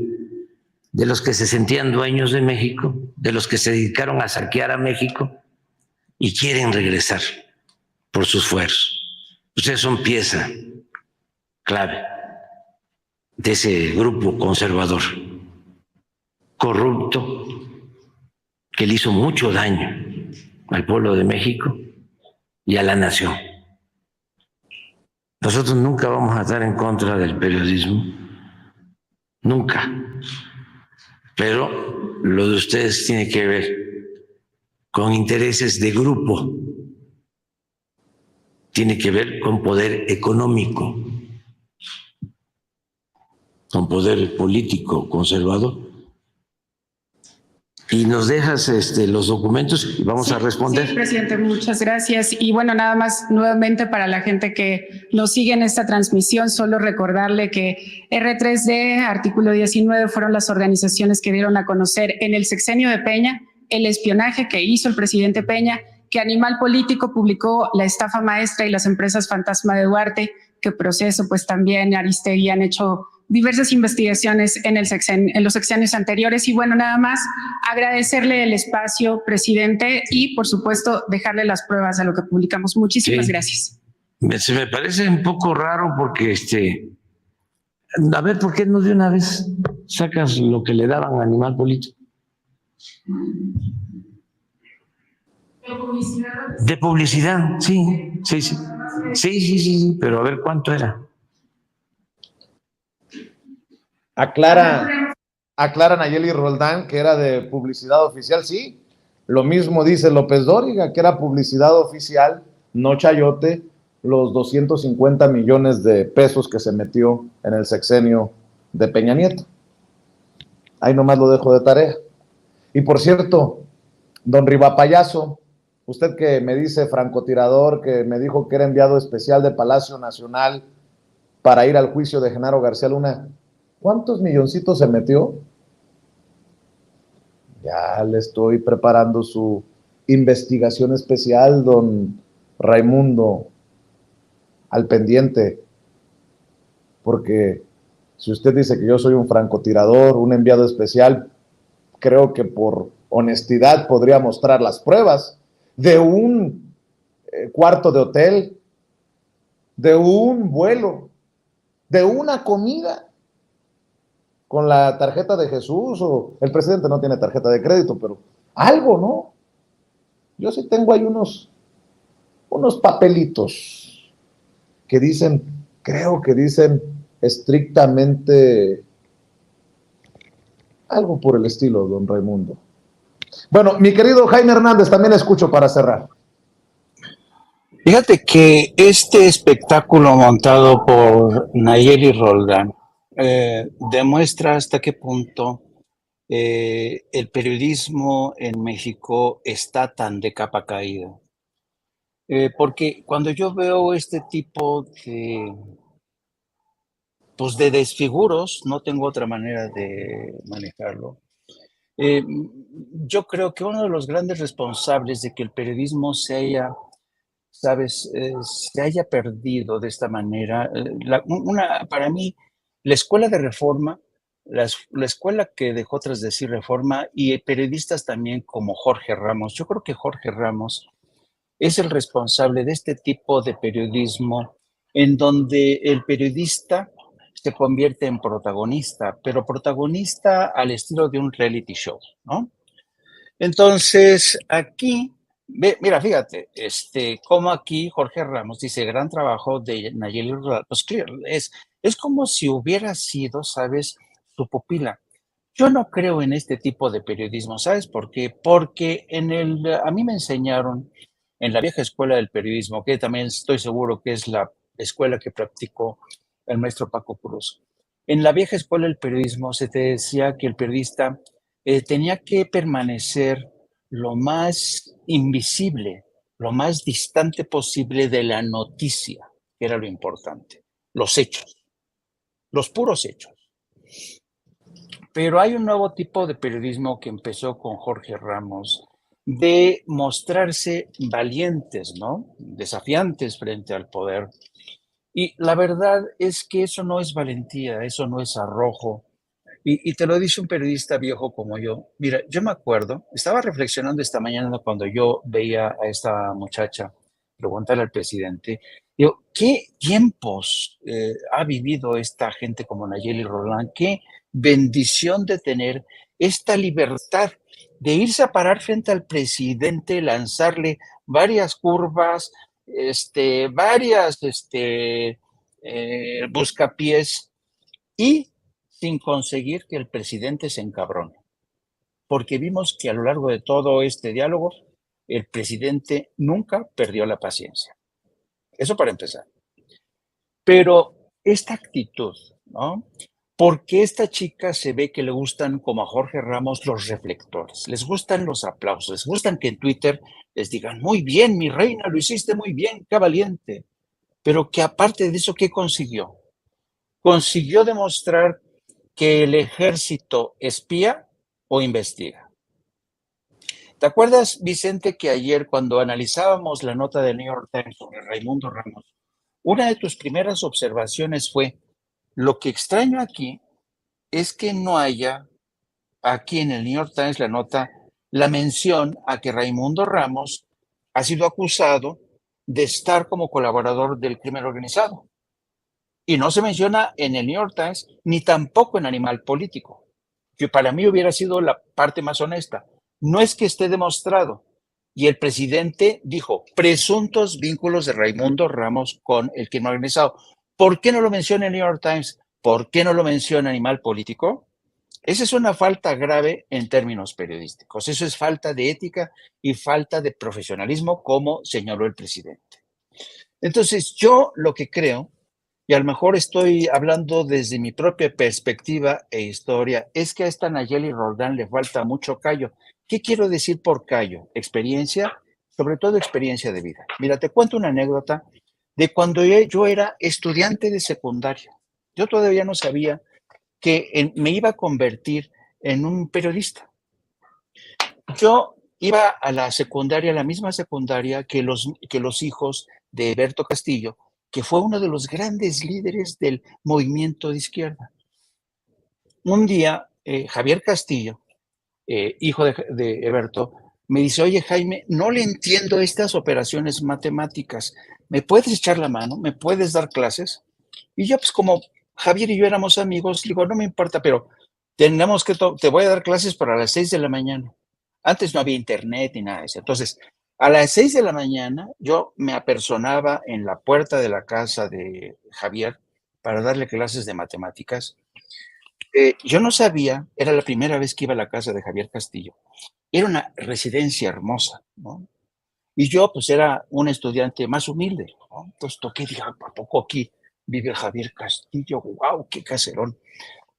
de los que se sentían dueños de México, de los que se dedicaron a saquear a México y quieren regresar por sus fuerzos. Ustedes son pieza clave de ese grupo conservador, corrupto, que le hizo mucho daño al pueblo de México y a la nación. Nosotros nunca vamos a estar en contra del periodismo, nunca. Pero lo de ustedes tiene que ver con intereses de grupo, tiene que ver con poder económico, con poder político conservador. Y nos dejas los documentos y vamos a responder. Sí, presidente, muchas gracias. Y bueno, nada más nuevamente para la gente que nos sigue en esta transmisión, solo recordarle que R3D, artículo 19, fueron las organizaciones que dieron a conocer en el sexenio de Peña el espionaje que hizo el presidente Peña, que Animal Político publicó la estafa maestra y las empresas fantasma de Duarte, que Proceso, pues también Aristegui han hecho diversas investigaciones en los sexenios anteriores. Y bueno, nada más agradecerle el espacio, presidente, y por supuesto dejarle las pruebas de lo que publicamos. Muchísimas gracias. Se me parece un poco raro porque a ver, ¿por qué no de una vez sacas lo que le daban a Animal Político? De publicidad, sí, pero a ver cuánto era. Aclara Nayeli Roldán que era de publicidad oficial, sí. Lo mismo dice López Dóriga, que era publicidad oficial, no chayote, los 250 millones de pesos que se metió en el sexenio de Peña Nieto. Ahí nomás lo dejo de tarea. Y por cierto, don Rivapayaso, usted que me dice francotirador, que me dijo que era enviado especial de Palacio Nacional para ir al juicio de Genaro García Luna, ¿cuántos milloncitos se metió? Ya le estoy preparando su investigación especial, don Raimundo, al pendiente, porque si usted dice que yo soy un francotirador, un enviado especial, creo que por honestidad podría mostrar las pruebas de un cuarto de hotel, de un vuelo, de una comida con la tarjeta de Jesús, o el presidente no tiene tarjeta de crédito, pero algo, ¿no? Yo sí tengo ahí unos papelitos que dicen, creo que dicen estrictamente algo por el estilo, don Raimundo. Bueno, mi querido Jaime Hernández, también escucho para cerrar. Fíjate que este espectáculo montado por Nayeli Roldán demuestra hasta qué punto el periodismo en México está tan de capa caída. Porque cuando yo veo este tipo de desfiguros, no tengo otra manera de manejarlo. Yo creo que uno de los grandes responsables de que el periodismo se haya perdido de esta manera, para mí, la escuela de Reforma, la escuela que dejó tras de sí Reforma, y periodistas también como Jorge Ramos, yo creo que Jorge Ramos es el responsable de este tipo de periodismo en donde el periodista se convierte en protagonista, pero protagonista al estilo de un reality show, ¿no? Entonces, aquí Mira, fíjate, como aquí Jorge Ramos dice, gran trabajo de Nayeli Rural. Pues claro, es como si hubiera sido, ¿sabes?, su pupila. Yo no creo en este tipo de periodismo, ¿sabes por qué? Porque a mí me enseñaron en la vieja escuela del periodismo, que también estoy seguro que es la escuela que practicó el maestro Paco Cruz. En la vieja escuela del periodismo se te decía que el periodista tenía que permanecer lo más invisible, lo más distante posible de la noticia, que era lo importante, los hechos, los puros hechos. Pero hay un nuevo tipo de periodismo que empezó con Jorge Ramos, de mostrarse valientes, ¿no? Desafiantes frente al poder. Y la verdad es que eso no es valentía, eso no es arrojo. Y te lo dice un periodista viejo como yo. Mira, yo me acuerdo, estaba reflexionando esta mañana cuando yo veía a esta muchacha preguntarle al presidente, digo, ¿qué tiempos ha vivido esta gente como Nayeli Roland? ¿Qué bendición de tener esta libertad de irse a parar frente al presidente, lanzarle varias curvas, varias buscapiés y sin conseguir que el presidente se encabrone? Porque vimos que a lo largo de todo este diálogo, el presidente nunca perdió la paciencia. Eso para empezar. Pero esta actitud, ¿no? Porque esta chica se ve que le gustan, como a Jorge Ramos, los reflectores, les gustan los aplausos, les gustan que en Twitter les digan, muy bien, mi reina, lo hiciste muy bien, qué valiente. Pero que aparte de eso, ¿qué consiguió? Consiguió demostrar que el ejército espía o investiga. ¿Te acuerdas, Vicente, que ayer cuando analizábamos la nota del New York Times sobre Raimundo Ramos, una de tus primeras observaciones fue, lo que extraño aquí es que no haya aquí en el New York Times la nota, la mención a que Raimundo Ramos ha sido acusado de estar como colaborador del crimen organizado? Y no se menciona en el New York Times ni tampoco en Animal Político, que para mí hubiera sido la parte más honesta. No es que esté demostrado. Y el presidente dijo, presuntos vínculos de Raimundo Ramos con el crimen organizado. ¿Por qué no lo menciona el New York Times? ¿Por qué no lo menciona Animal Político? Esa es una falta grave en términos periodísticos. Eso es falta de ética y falta de profesionalismo, como señaló el presidente. Entonces, yo lo que creo, y a lo mejor estoy hablando desde mi propia perspectiva e historia, es que a esta Nayeli Roldán le falta mucho callo. ¿Qué quiero decir por callo? Experiencia, sobre todo experiencia de vida. Mira, te cuento una anécdota de cuando yo era estudiante de secundaria. Yo todavía no sabía que me iba a convertir en un periodista. Yo iba a la secundaria, la misma secundaria que los hijos de Eberto Castillo, que fue uno de los grandes líderes del movimiento de izquierda. Un día, Javier Castillo, hijo de Eberto, me dice, oye Jaime, no le entiendo estas operaciones matemáticas, ¿me puedes echar la mano? ¿Me puedes dar clases? Y yo, pues como Javier y yo éramos amigos, digo, no me importa, pero tenemos que, te voy a dar clases para las 6 de la mañana. Antes no había internet ni nada de eso. Entonces, a las 6 de la mañana yo me apersonaba en la puerta de la casa de Javier para darle clases de matemáticas. Yo no sabía, era la primera vez que iba a la casa de Javier Castillo. Era una residencia hermosa, ¿no? Y yo pues era un estudiante más humilde, ¿no? Entonces toqué, dije, ¿a poco aquí vive Javier Castillo? ¡Wow! ¡Qué caserón!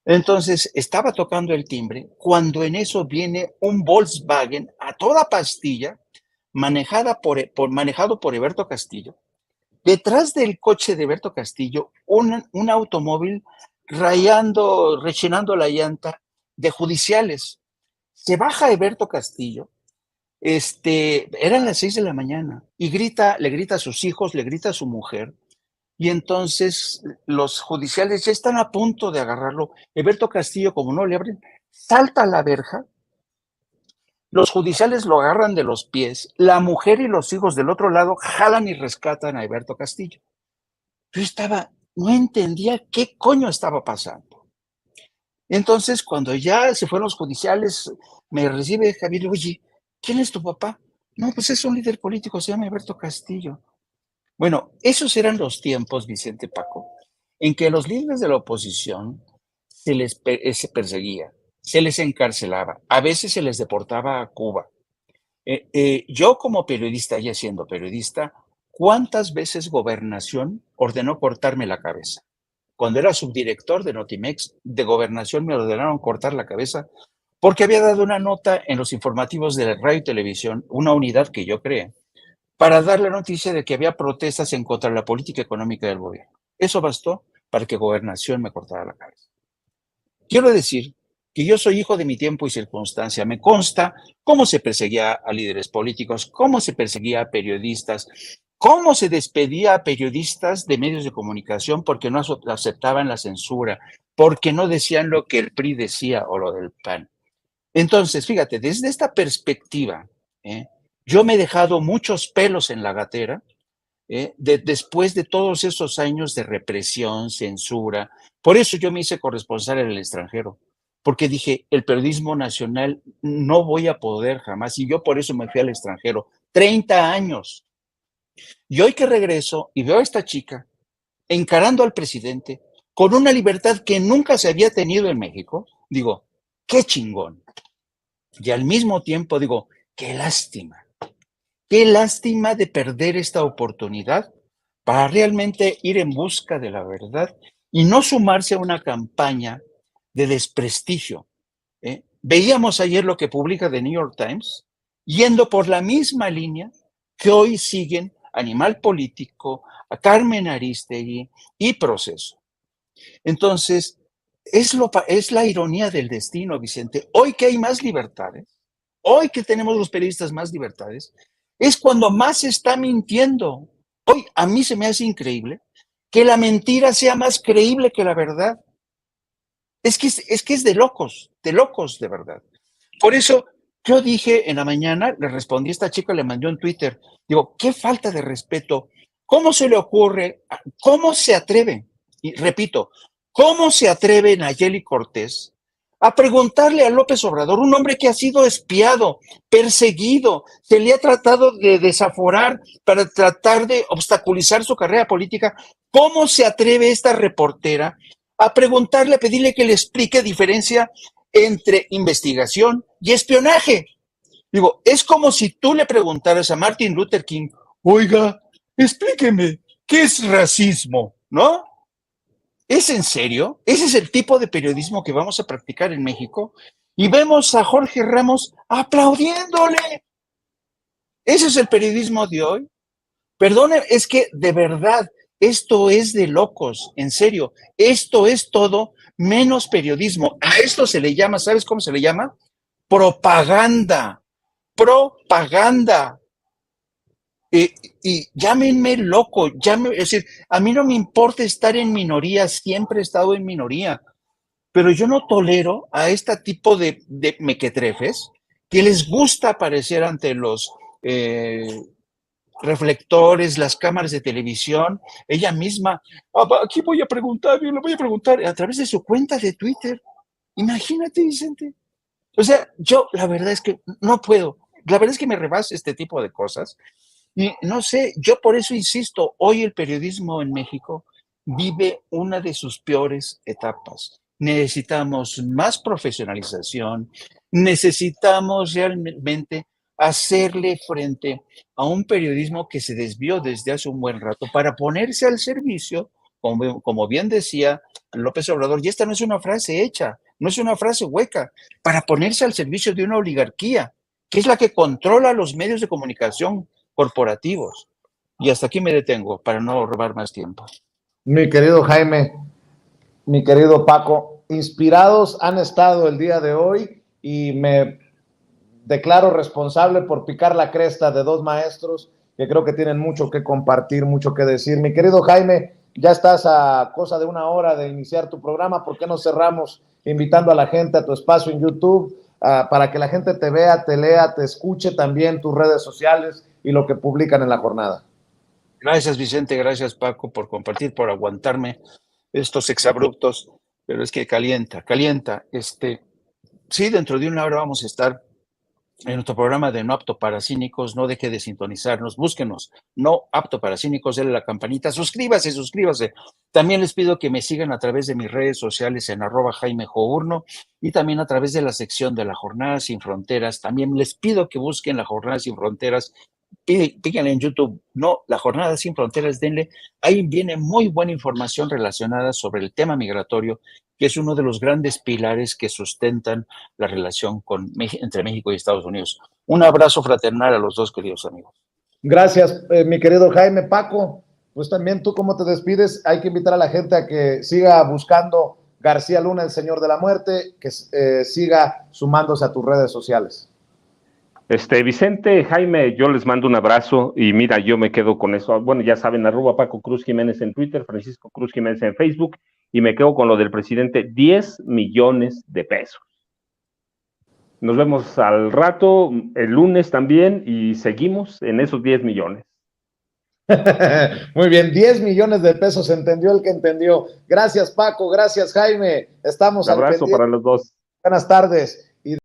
Entonces estaba tocando el timbre cuando en eso viene un Volkswagen a toda pastilla, manejado por Eberto Castillo. Detrás del coche de Eberto Castillo, un automóvil rechinando la llanta de judiciales. Se baja Eberto Castillo, eran las 6 de la mañana, y le grita a sus hijos, le grita a su mujer, y entonces los judiciales ya están a punto de agarrarlo. Eberto Castillo, como no le abren, salta a la verja, los judiciales lo agarran de los pies, la mujer y los hijos del otro lado jalan y rescatan a Eberto Castillo. Yo no entendía qué coño estaba pasando. Entonces, cuando ya se fueron los judiciales, me recibe Javier, oye, ¿quién es tu papá? No, pues es un líder político, se llama Alberto Castillo. Bueno, esos eran los tiempos, Vicente, Paco, en que los líderes de la oposición se perseguía, se les encarcelaba, a veces se les deportaba a Cuba. Yo como periodista, ya siendo periodista, ¿cuántas veces Gobernación ordenó cortarme la cabeza? Cuando era subdirector de Notimex, de Gobernación me ordenaron cortar la cabeza porque había dado una nota en los informativos de la radio y televisión, una unidad que yo creé, para dar la noticia de que había protestas en contra de la política económica del gobierno. Eso bastó para que Gobernación me cortara la cabeza. Quiero decir que yo soy hijo de mi tiempo y circunstancia. Me consta cómo se perseguía a líderes políticos, cómo se perseguía a periodistas, cómo se despedía a periodistas de medios de comunicación porque no aceptaban la censura, porque no decían lo que el PRI decía o lo del PAN. Entonces, fíjate, desde esta perspectiva, yo me he dejado muchos pelos en la gatera, después de todos esos años de represión, censura. Por eso yo me hice corresponsal en el extranjero, porque dije, el periodismo nacional no voy a poder jamás, y yo por eso me fui al extranjero. 30 años. Y hoy que regreso y veo a esta chica encarando al presidente con una libertad que nunca se había tenido en México, digo, qué chingón. Y al mismo tiempo digo, qué lástima de perder esta oportunidad para realmente ir en busca de la verdad y no sumarse a una campaña de desprestigio. Veíamos ayer lo que publica The New York Times, yendo por la misma línea que hoy siguen Animal Político, a Carmen Aristegui y Proceso. Entonces, es la ironía del destino, Vicente. Hoy que hay más libertades, hoy que tenemos los periodistas más libertades, es cuando más se está mintiendo. Hoy a mí se me hace increíble que la mentira sea más creíble que la verdad. Es que es de locos de verdad. Por eso yo dije en la mañana, le respondí a esta chica, le mandó en Twitter, digo, qué falta de respeto. ¿Cómo se le ocurre? ¿Cómo se atreve? Y repito, ¿cómo se atreve Nayeli Cortés a preguntarle a López Obrador, un hombre que ha sido espiado, perseguido, se le ha tratado de desaforar para tratar de obstaculizar su carrera política? ¿Cómo se atreve esta reportera a preguntarle, a pedirle que le explique diferencia entre investigación y espionaje? Digo, es como si tú le preguntaras a Martin Luther King, oiga, explíqueme, ¿qué es racismo? ¿No? ¿Es en serio? ¿Ese es el tipo de periodismo que vamos a practicar en México? Y vemos a Jorge Ramos aplaudiéndole. ¿Ese es el periodismo de hoy? Perdone, es que de verdad, esto es de locos, en serio. Esto es todo menos periodismo. A esto se le llama, ¿sabes cómo se le llama? Propaganda. Propaganda. Y llámenme loco, es decir, a mí no me importa estar en minoría, siempre he estado en minoría, pero yo no tolero a este tipo de mequetrefes que les gusta aparecer ante los reflectores, las cámaras de televisión, ella misma, aquí voy a preguntar, yo le voy a preguntar a través de su cuenta de Twitter. Imagínate, Vicente. O sea, yo la verdad es que no puedo, la verdad es que me rebasa este tipo de cosas. Y no sé, yo por eso insisto, hoy el periodismo en México vive una de sus peores etapas. Necesitamos más profesionalización, necesitamos realmente hacerle frente a un periodismo que se desvió desde hace un buen rato para ponerse al servicio, como bien decía López Obrador, y esta no es una frase hecha, no es una frase hueca, para ponerse al servicio de una oligarquía, que es la que controla los medios de comunicación corporativos. Y hasta aquí me detengo para no robar más tiempo. Mi querido Jaime, mi querido Paco, inspirados han estado el día de hoy y me declaro responsable por picar la cresta de dos maestros que creo que tienen mucho que compartir, mucho que decir. Mi querido Jaime, ya estás a cosa de una hora de iniciar tu programa. ¿Por qué no cerramos invitando a la gente a tu espacio en YouTube para que la gente te vea, te lea, te escuche también tus redes sociales y lo que publican en la jornada? Gracias, Vicente, gracias, Paco, por compartir, por aguantarme estos exabruptos, pero es que calienta. Sí, dentro de una hora vamos a estar en nuestro programa de No Apto para Cínicos. No deje de sintonizarnos, búsquenos, No Apto para Cínicos, denle la campanita, suscríbase. También les pido que me sigan a través de mis redes sociales en @JaimeJourno y también a través de la sección de La Jornada Sin Fronteras. También les pido que busquen La Jornada Sin Fronteras, píquenle en YouTube, no, La Jornada Sin Fronteras, denle, ahí viene muy buena información relacionada sobre el tema migratorio, que es uno de los grandes pilares que sustentan la relación entre México y Estados Unidos. Un abrazo fraternal a los dos, queridos amigos. Gracias, mi querido Jaime. Paco, pues también tú, ¿cómo te despides? Hay que invitar a la gente a que siga buscando García Luna, el Señor de la Muerte, que siga sumándose a tus redes sociales. Vicente, Jaime, yo les mando un abrazo y mira, yo me quedo con eso. Bueno, ya saben, @Paco Cruz Jiménez en Twitter, Francisco Cruz Jiménez en Facebook, y me quedo con lo del presidente, 10 millones de pesos. Nos vemos al rato, el lunes también, y seguimos en esos 10 millones. Muy bien, 10 millones de pesos, entendió el que entendió. Gracias, Paco, gracias, Jaime. Estamos Un abrazo para los dos. Buenas tardes.